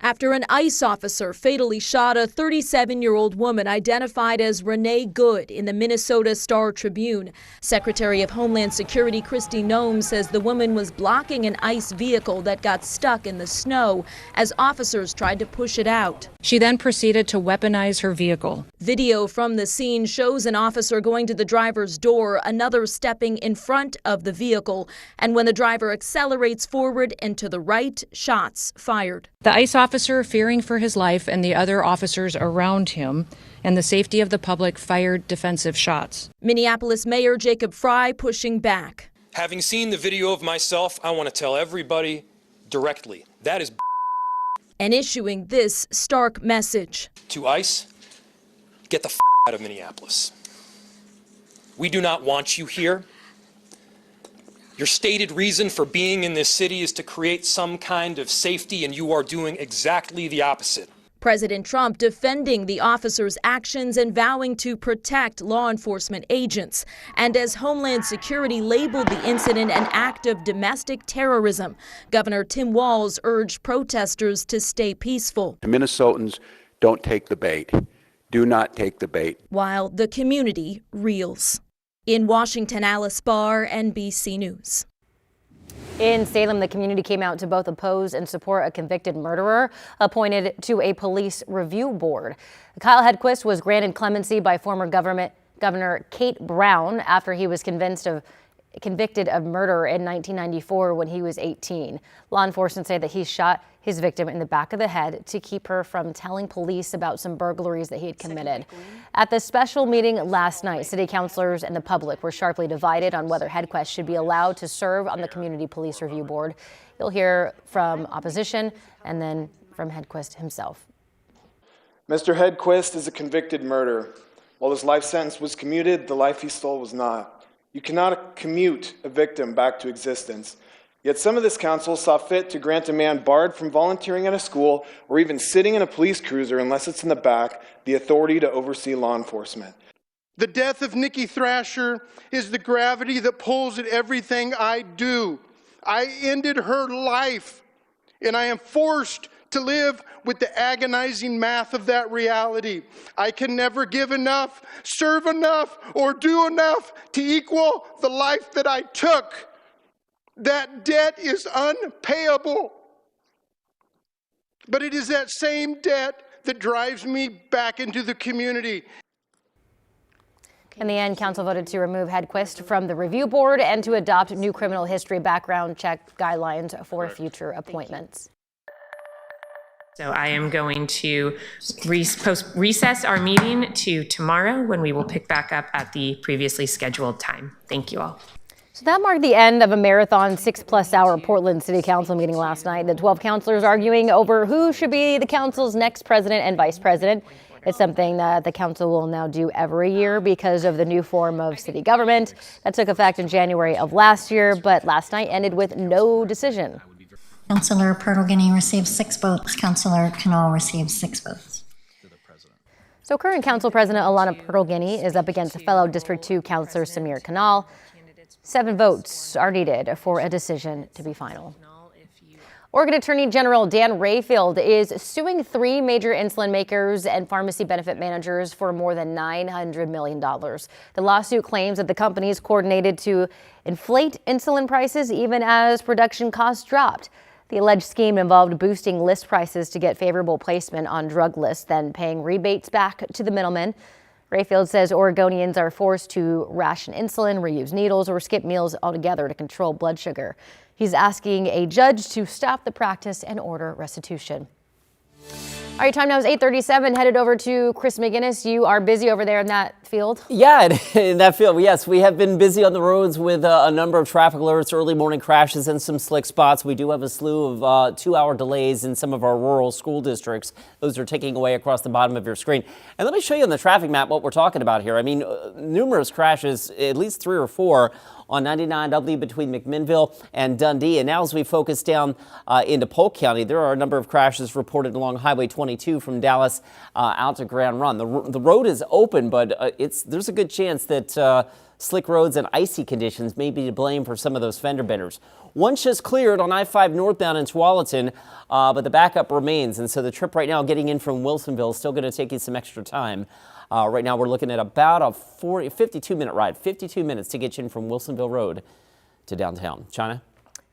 After an ICE officer fatally shot a 37-year-old woman identified as Renee Good in the Minnesota Star Tribune. Secretary of Homeland Security Kristi Noem says the woman was blocking an ICE vehicle that got stuck in the snow as officers tried to push it out. She then proceeded to weaponize her vehicle. Video from the scene shows an officer going to the driver's door, another stepping in front of the vehicle, and when the driver accelerates forward and to the right, shots fired. The ICE officer, fearing for his life and the other officers around him and the safety of the public, fired defensive shots. Minneapolis Mayor Jacob Frey pushing back. Having seen the video of myself, I want to tell everybody directly, that is and issuing this stark message. To ICE, get the out of Minneapolis. We do not want you here. Your stated reason for being in this city is to create some kind of safety, and you are doing exactly the opposite. President Trump defending the officers' actions and vowing to protect law enforcement agents. And as Homeland Security labeled the incident an act of domestic terrorism, Governor Tim Walz urged protesters to stay peaceful. The Minnesotans don't take the bait. Do not take the bait. While the community reels. In Washington, Alice Barr, NBC News. In Salem, the community came out to both oppose and support a convicted murderer appointed to a police review board. Kyle Hedquist was granted clemency by former Governor Kate Brown after he was convicted of murder in 1994 when he was 18. Law enforcement say that he shot his victim in the back of the head to keep her from telling police about some burglaries that he had committed. At the special meeting last night, city councilors and the public were sharply divided on whether Hedquist should be allowed to serve on the Community Police Review Board. You'll hear from opposition and then from Hedquist himself. Mr. Hedquist is a convicted murderer. While his life sentence was commuted, the life he stole was not. You cannot commute a victim back to existence. Yet some of this council saw fit to grant a man barred from volunteering at a school or even sitting in a police cruiser unless it's in the back the authority to oversee law enforcement. The death of Nikki Thrasher is the gravity that pulls at everything I do. I ended her life, and I am forced to live with the agonizing math of that reality. I can never give enough, serve enough, or do enough to equal the life that I took. That debt is unpayable. But it is that same debt that drives me back into the community. In the end, council voted to remove Hedquist from the review board and to adopt new criminal history background check guidelines for future appointments. So I am going to recess our meeting to tomorrow when we will pick back up at the previously scheduled time. Thank you all. So that marked the end of a marathon 6+ hour Portland City Council meeting last night. The 12 councilors arguing over who should be the council's next president and vice president. It's something that the council will now do every year because of the new form of city government that took effect in January of last year, but last night ended with no decision. Councillor Burglary received 6 votes. Councillor Knoll received 6 votes. So current council president Alana Burglary is up against fellow District 2 councillor Samir Kanal. 7 votes are needed for a decision to be final. Oregon Attorney General Dan Rayfield is suing 3 major insulin makers and pharmacy benefit managers for more than $900 million. The lawsuit claims that the companies coordinated to inflate insulin prices even as production costs dropped. The alleged scheme involved boosting list prices to get favorable placement on drug lists, then paying rebates back to the middlemen. Rayfield says Oregonians are forced to ration insulin, reuse needles, or skip meals altogether to control blood sugar. He's asking a judge to stop the practice and order restitution. All right, time now is 8:37. Headed over to Chris McGinnis. You are busy over there in that field. Yeah, in that field, yes. We have been busy on the roads with a number of traffic alerts, early morning crashes, and some slick spots. We do have a slew of 2-hour delays in some of our rural school districts. Those are ticking away across the bottom of your screen. And let me show you on the traffic map what we're talking about here. I mean, numerous crashes, at least 3 or 4 on 99W between McMinnville and Dundee. And now as we focus down into Polk County, there are a number of crashes reported along Highway 22 from Dallas out to Grand Run. The road is open, but there's a good chance that slick roads and icy conditions may be to blame for some of those fender benders. One's just cleared on I-5 northbound in Tualatin, but the backup remains. And so the trip right now getting in from Wilsonville is still going to take you some extra time. Right now we're looking at about a 52-minute ride, 52 minutes to get you in from Wilsonville Road to downtown. China?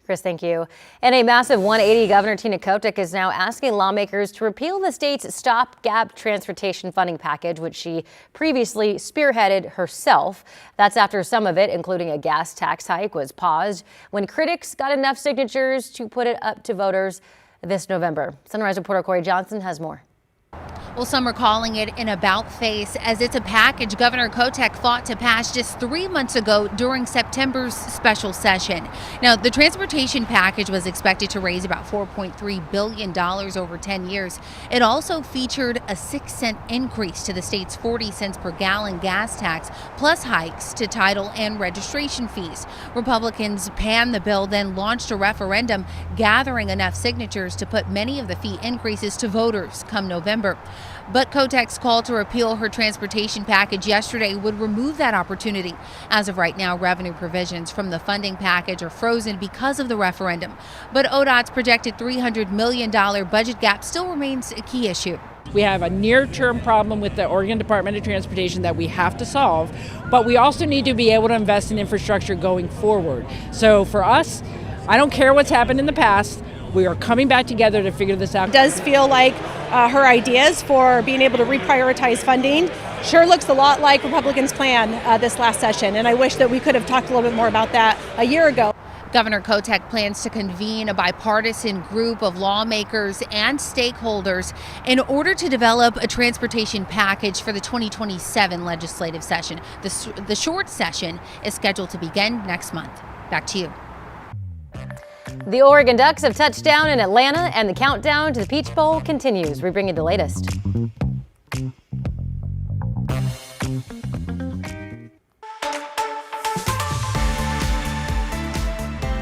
Chris, thank you. And a massive 180, Governor Tina Kotek is now asking lawmakers to repeal the state's stopgap transportation funding package, which she previously spearheaded herself. That's after some of it, including a gas tax hike, was paused when critics got enough signatures to put it up to voters this November. Sunrise reporter Corey Johnson has more. Well, some are calling it an about-face, as it's a package Governor Kotek fought to pass just 3 months ago during September's special session. Now, the transportation package was expected to raise about $4.3 billion over 10 years. It also featured a 6-cent increase to the state's 40 cents per gallon gas tax, plus hikes to title and registration fees. Republicans panned the bill, then launched a referendum, gathering enough signatures to put many of the fee increases to voters come November. But Kotek's call to repeal her transportation package yesterday would remove that opportunity. As of right now, revenue provisions from the funding package are frozen because of the referendum. But ODOT's projected $300 million budget gap still remains a key issue. We have a near-term problem with the Oregon Department of Transportation that we have to solve, but we also need to be able to invest in infrastructure going forward. So for us, I don't care what's happened in the past. We are coming back together to figure this out. It does feel like her ideas for being able to reprioritize funding sure looks a lot like Republicans' plan this last session, and I wish that we could have talked a little bit more about that a year ago. Governor Kotek plans to convene a bipartisan group of lawmakers and stakeholders in order to develop a transportation package for the 2027 legislative session. The short session is scheduled to begin next month. Back to you. The Oregon Ducks have touched down in Atlanta, and the countdown to the Peach Bowl continues. We bring you the latest.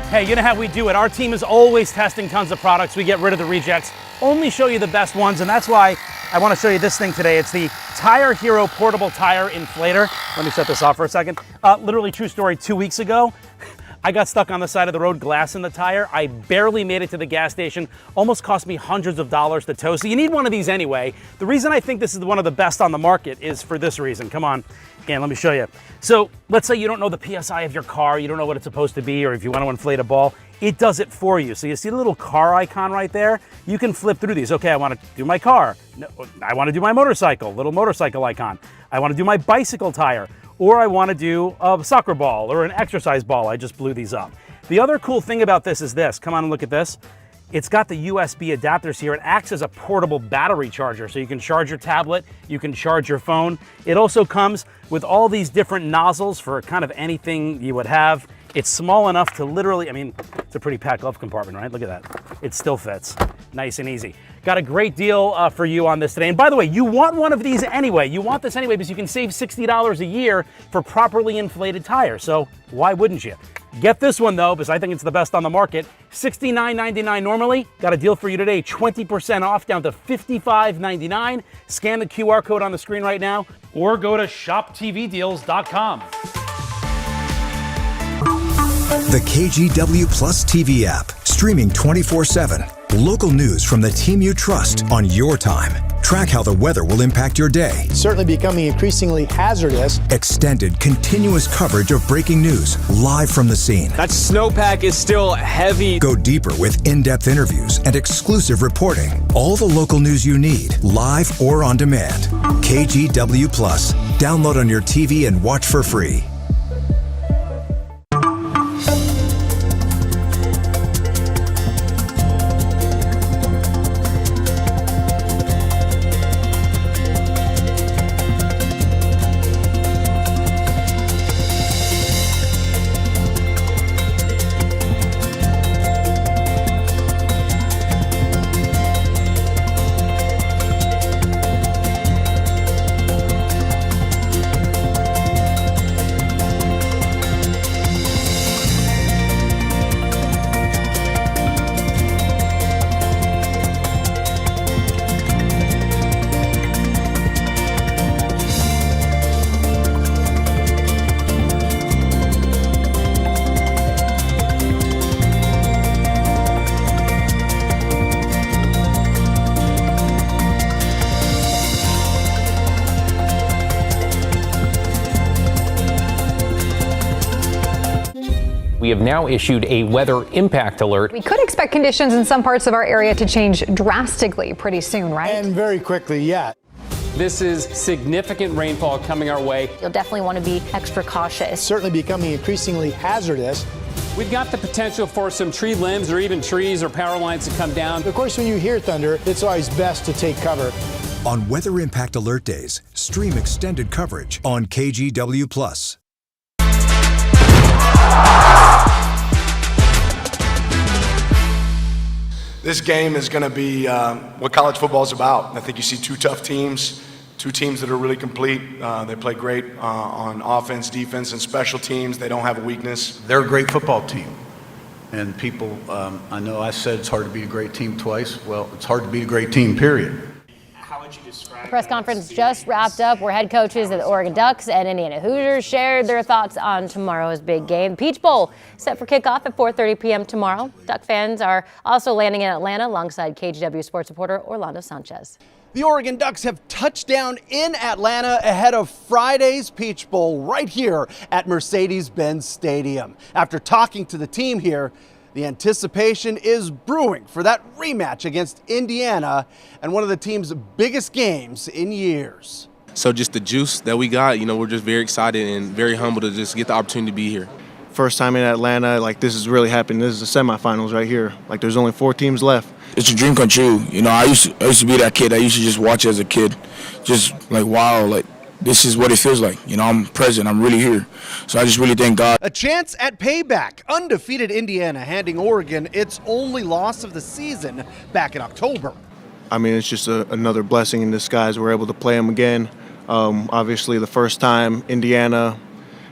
Hey, you know how we do it. Our team is always testing tons of products. We get rid of the rejects, only show you the best ones, and that's why I want to show you this thing today. It's the Tire Hero Portable Tire Inflator. Let me shut this off for a second. Literally true story, 2 weeks ago, I got stuck on the side of the road, glass in the tire. I barely made it to the gas station. Almost cost me hundreds of dollars to tow. So you need one of these anyway. The reason I think this is one of the best on the market is for this reason. Come on, again, let me show you. So let's say you don't know the PSI of your car, you don't know what it's supposed to be, or if you want to inflate a ball, it does it for you. So you see the little car icon right there? You can flip through these. Okay, I want to do my car. No, I want to do my motorcycle, little motorcycle icon. I want to do my bicycle tire. Or I want to do a soccer ball or an exercise ball. I just blew these up. The other cool thing about this is this. Come on and look at this. It's got the USB adapters here. It acts as a portable battery charger, so you can charge your tablet, you can charge your phone. It also comes with all these different nozzles for kind of anything you would have. It's small enough to literally, I mean, it's a pretty packed glove compartment, right? Look at that. It still fits. Nice and easy. Got a great deal for you on this today. And by the way, you want one of these anyway. You want this anyway because you can save $60 a year for properly inflated tires. So why wouldn't you? Get this one though, because I think it's the best on the market. $69.99 normally. Got a deal for you today. 20% off down to $55.99. Scan the QR code on the screen right now or go to shoptvdeals.com. The KGW Plus TV app, streaming 24/7. Local news from the team you trust on your time. Track how the weather will impact your day. Certainly becoming increasingly hazardous. Extended, continuous coverage of breaking news live from the scene. That snowpack is still heavy. Go deeper with in-depth interviews and exclusive reporting. All the local news you need, live or on demand. KGW Plus. Download on your TV and watch for free. We have now issued a weather impact alert. We could expect conditions in some parts of our area to change drastically pretty soon, right? And very quickly, yeah. This is significant rainfall coming our way. You'll definitely want to be extra cautious. Certainly becoming increasingly hazardous. We've got the potential for some tree limbs or even trees or power lines to come down. Of course, when you hear thunder, it's always best to take cover. On weather impact alert days, stream extended coverage on KGW Plus. This game is going to be what college football is about. I think you see two tough teams, two teams that are really complete. They play great on offense, defense, and special teams. They don't have a weakness. They're a great football team. And people, I know I said it's hard to beat a great team twice. Well, it's hard to beat a great team, period. The press conference just wrapped up where head coaches of the Oregon Ducks and Indiana Hoosiers shared their thoughts on tomorrow's big game. The Peach Bowl set for kickoff at 4:30 p.m. tomorrow. Duck fans are also landing in Atlanta alongside KGW sports reporter Orlando Sanchez. The Oregon Ducks have touched down in Atlanta ahead of Friday's Peach Bowl right here at Mercedes-Benz Stadium. After talking to the team here, the anticipation is brewing for that rematch against Indiana and one of the team's biggest games in years. So just the juice that we got, we're just very excited and very humble to just get the opportunity to be here. First time in Atlanta, this is really happening. This is the semifinals right here. There's only 4 teams left. It's a dream come true. I used to be that kid. I used to just watch as a kid. Just wow, this is what it feels like. I'm present. I'm really here. So I just really thank God. A chance at payback. Undefeated Indiana handing Oregon its only loss of the season back in October. It's just another blessing in disguise. We're able to play them again. Obviously, the first time, Indiana,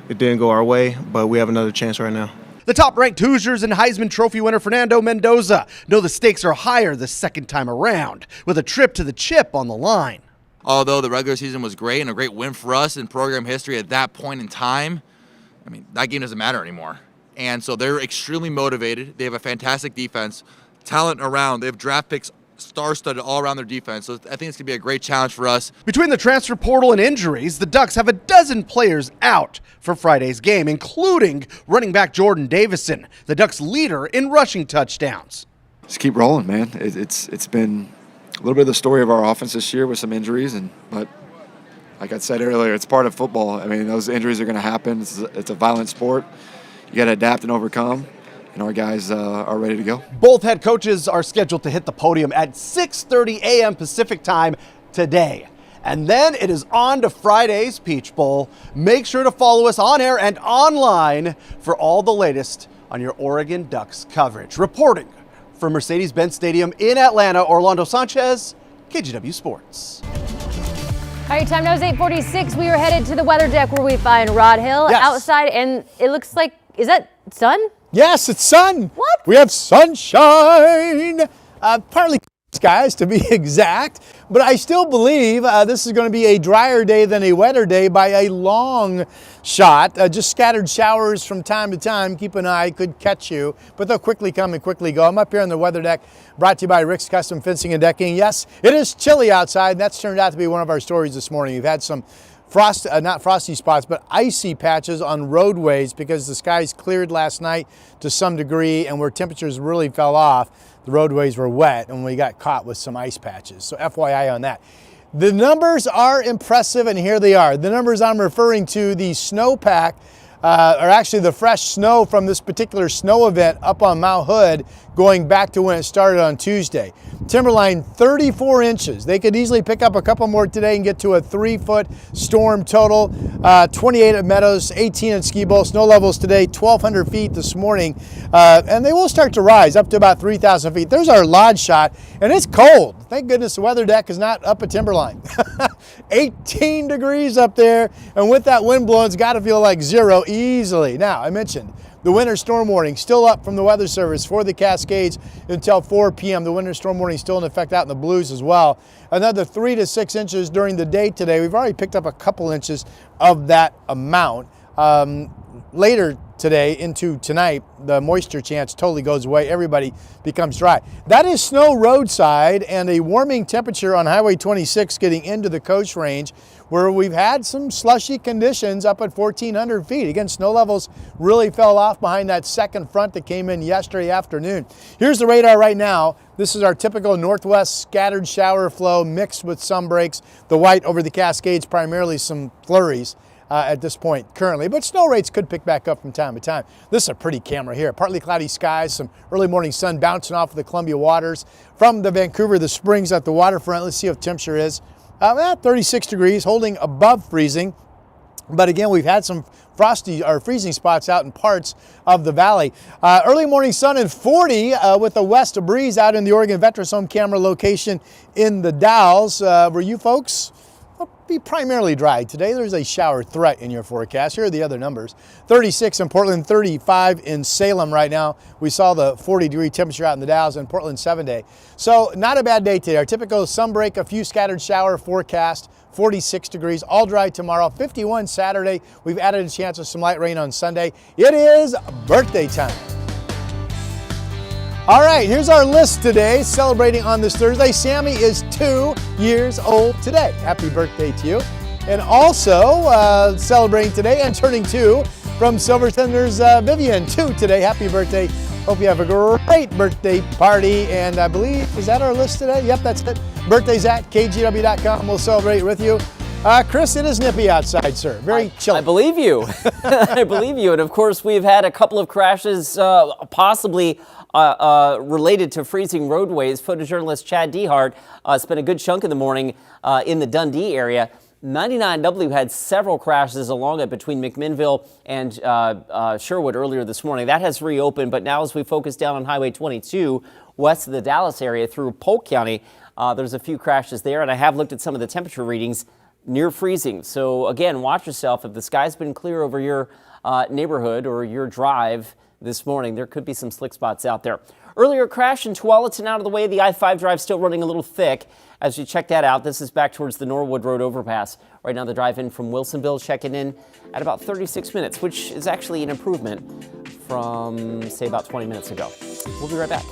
it didn't go our way, but we have another chance right now. The top-ranked Hoosiers and Heisman Trophy winner Fernando Mendoza know the stakes are higher the second time around, with a trip to the chip on the line. Although the regular season was great and a great win for us in program history at that point in time, that game doesn't matter anymore. And so they're extremely motivated. They have a fantastic defense, talent around. They have draft picks star-studded all around their defense. So I think it's going to be a great challenge for us. Between the transfer portal and injuries, the Ducks have a dozen players out for Friday's game, including running back Jordan Davison, the Ducks' leader in rushing touchdowns. Just keep rolling, man. It's been a little bit of the story of our offense this year with some injuries, but like I said earlier, it's part of football. Those injuries are going to happen. It's a violent sport. You got to adapt and overcome, and our guys are ready to go. Both head coaches are scheduled to hit the podium at 6:30 a.m. Pacific time today. And then it is on to Friday's Peach Bowl. Make sure to follow us on air and online for all the latest on your Oregon Ducks coverage. Reporting from Mercedes-Benz Stadium in Atlanta, Orlando Sanchez, KGW Sports. All right, time now is 8:46. We are headed to the weather deck where we find Rod Hill outside, and it looks like, is that sun? Yes, it's sun. What? We have sunshine. Partly skies to be exact, but I still believe this is going to be a drier day than a wetter day by a long shot. Just scattered showers from time to time. Keep an eye, could catch you, but they'll quickly come and quickly go. I'm up here on the weather deck, brought to you by Rick's Custom Fencing and Decking. Yes, it is chilly outside, and that's turned out to be one of our stories this morning. We've had some not frosty spots, but icy patches on roadways because the skies cleared last night to some degree, and where temperatures really fell off, the roadways were wet and we got caught with some ice patches. So FYI on that. The numbers are impressive, and here they are. The numbers I'm referring to, the snowpack, or actually the fresh snow from this particular snow event up on Mount Hood going back to when it started on Tuesday. Timberline 34 inches. They could easily pick up a couple more today and get to a 3-foot storm total. 28 at Meadows, 18 at Ski Bowl. Snow levels today 1,200 feet this morning. And they will start to rise up to about 3,000 feet. There's our lodge shot, and it's cold. Thank goodness the weather deck is not up at Timberline. 18 degrees up there, and with that wind blowing, it's got to feel like 0 easily. Now, I mentioned the winter storm warning still up from the Weather Service for the Cascades until 4 p.m. The winter storm warning still in effect out in the Blues as well. Another 3 to 6 inches during the day today. We've already picked up a couple inches of that amount. Later today into tonight, the moisture chance totally goes away. Everybody becomes dry. That is snow roadside and a warming temperature on Highway 26 getting into the Coast Range, where we've had some slushy conditions up at 1,400 feet. Again, snow levels really fell off behind that second front that came in yesterday afternoon. Here's the radar right now. This is our typical northwest scattered shower flow mixed with some breaks. The white over the Cascades, primarily some flurries at this point currently, but snow rates could pick back up from time to time. This is a pretty camera here. Partly cloudy skies, some early morning sun bouncing off of the Columbia waters from the Vancouver, the Springs at the waterfront. Let's see what temperature is. 36 degrees, holding above freezing. But again, we've had some frosty or freezing spots out in parts of the valley. Early morning sun and 40 with a west breeze out in the Oregon Veterans Home camera location in the Dalles. Were you folks? Be primarily dry today. There's a shower threat in your forecast. Here are the other numbers. 36 in Portland, 35 in Salem right now. We saw the 40-degree temperature out in the Dalles and Portland 7-day. So not a bad day today. Our typical sun break, a few scattered shower forecast. 46 degrees, all dry tomorrow, 51 Saturday. We've added a chance of some light rain on Sunday. It is birthday time. All right, here's our list today, celebrating on this Thursday. Sammy is 2 years old today. Happy birthday to you. And also celebrating today and turning 2 from Silver Tender's Vivian, 2 today. Happy birthday. Hope you have a great birthday party. And I believe, is that our list today? Yep, that's it. Birthdays at KGW.com. We'll celebrate with you. Chris, it is nippy outside, sir. Very chilly. I believe you. I believe you. And of course, we've had a couple of crashes possibly related to freezing roadways. Photojournalist Chad Dehart spent a good chunk of the morning in the Dundee area. 99W had several crashes along it between McMinnville and Sherwood earlier this morning. That has reopened, but now as we focus down on Highway 22 west of the Dallas area through Polk County, there's a few crashes there, and I have looked at some of the temperature readings near freezing. So again, watch yourself. If the sky's been clear over your neighborhood or your drive this morning, there could be some slick spots out there. Earlier crash in Tualatin out of the way. The I-5 drive still running a little thick as you check that out. This is back towards the Norwood Road overpass. Right now the drive in from Wilsonville checking in at about 36 minutes, which is actually an improvement from, say, about 20 minutes ago. We'll be right back.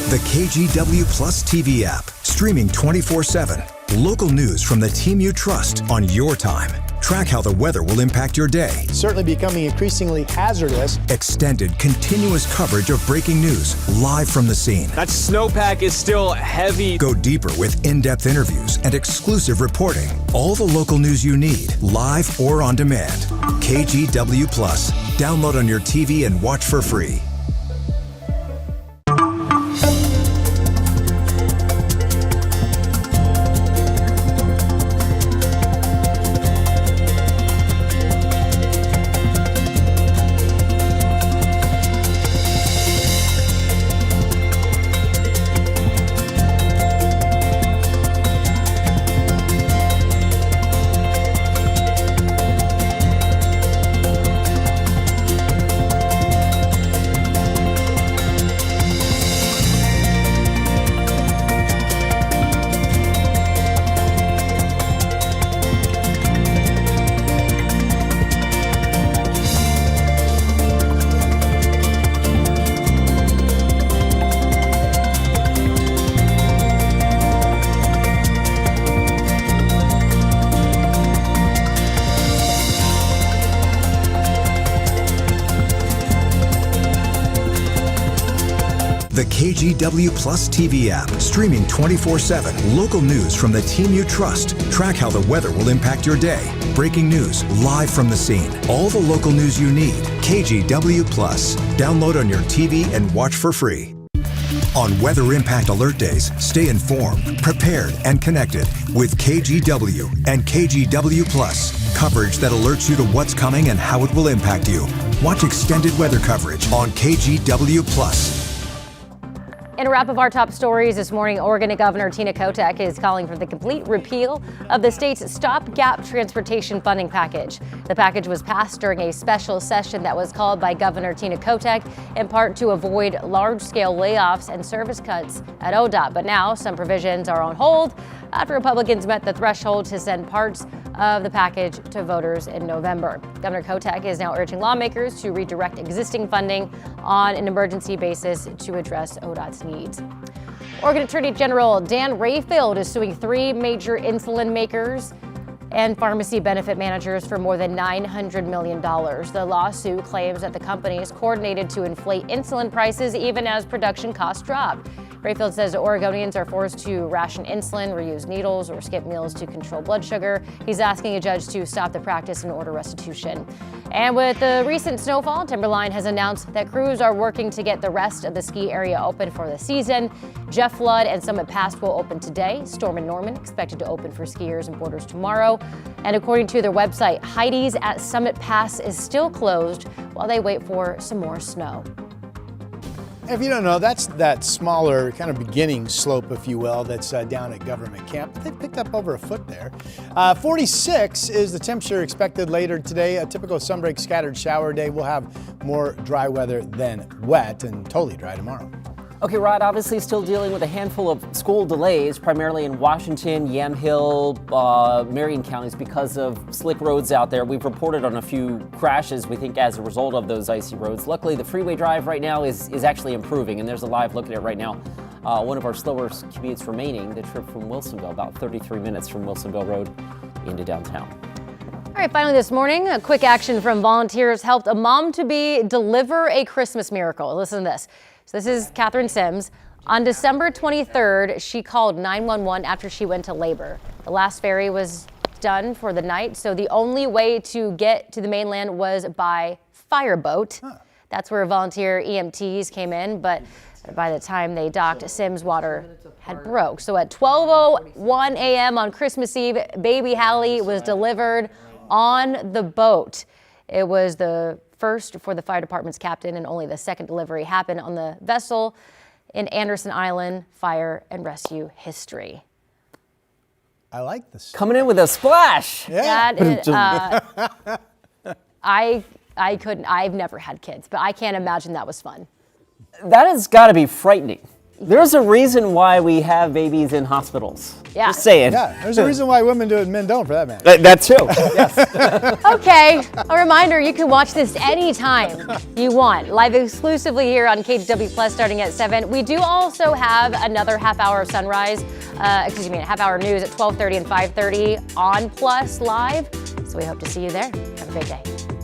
The KGW Plus TV app, streaming 24/7. Local news from the team you trust on your time. Track how the weather will impact your day. Certainly becoming increasingly hazardous. Extended, continuous coverage of breaking news live from the scene. That snowpack is still heavy. Go deeper with in-depth interviews and exclusive reporting. All the local news you need, live or on demand. KGW Plus. Download on your TV and watch for free. The KGW Plus TV app, streaming 24/7. Local news from the team you trust. Track how the weather will impact your day. Breaking news live from the scene. All the local news you need. KGW Plus. Download on your TV and watch for free. On Weather Impact Alert Days, stay informed, prepared, and connected with KGW and KGW Plus. Coverage that alerts you to what's coming and how it will impact you. Watch extended weather coverage on KGW Plus. In a wrap of our top stories this morning, Oregon Governor Tina Kotek is calling for the complete repeal of the state's stopgap transportation funding package. The package was passed during a special session that was called by Governor Tina Kotek in part to avoid large-scale layoffs and service cuts at ODOT. But now some provisions are on hold after Republicans met the threshold to send parts of the package to voters in November. Governor Kotek is now urging lawmakers to redirect existing funding on an emergency basis to address ODOT's needs. Oregon Attorney General Dan Rayfield is suing 3 major insulin makers and pharmacy benefit managers for more than $900 million. The lawsuit claims that the companies coordinated to inflate insulin prices even as production costs drop. Rayfield says Oregonians are forced to ration insulin, reuse needles, or skip meals to control blood sugar. He's asking a judge to stop the practice and order restitution. And with the recent snowfall, Timberline has announced that crews are working to get the rest of the ski area open for the season. Jeff Flood and Summit Pass will open today. Storm and Norman expected to open for skiers and boarders tomorrow. And according to their website, Heidi's at Summit Pass is still closed while they wait for some more snow. If you don't know, that's that smaller kind of beginning slope, if you will, that's down at Government Camp. They picked up over a foot there. 46 is the temperature expected later today. A typical sunbreak scattered shower day. We'll have more dry weather than wet and totally dry tomorrow. Okay, Rod, obviously still dealing with a handful of school delays, primarily in Washington, Yamhill, Marion counties because of slick roads out there. We've reported on a few crashes, we think, as a result of those icy roads. Luckily, the freeway drive right now is actually improving, and there's a live look at it right now. One of our slower commutes remaining, the trip from Wilsonville, about 33 minutes from Wilsonville Road into downtown. All right, finally this morning, a quick action from volunteers helped a mom-to-be deliver a Christmas miracle. Listen to this. So this is Catherine Sims. On December 23rd, she called 911 after she went to labor. The last ferry was done for the night, so the only way to get to the mainland was by fireboat. That's where volunteer EMTs came in, but by the time they docked, Sims' water had broke. So at 12:01 a.m. on Christmas Eve, baby Hallie was delivered on the boat. It was the first for the fire department's captain, and only the second delivery happened on the vessel in Anderson Island fire and rescue history. I like this. Coming in with a splash. Yeah. I couldn't. I've never had kids, but I can't imagine that was fun. That has got to be frightening. There's a reason why we have babies in hospitals. Yeah. Just saying. Yeah, there's a reason why women do it and men don't, for that matter. That's true. Yes. Okay, a reminder, you can watch this anytime you want, live exclusively here on KGW Plus starting at 7. We do also have another half hour of sunrise, a half hour news at 12:30 and 5:30 on Plus Live. So we hope to see you there. Have a great day.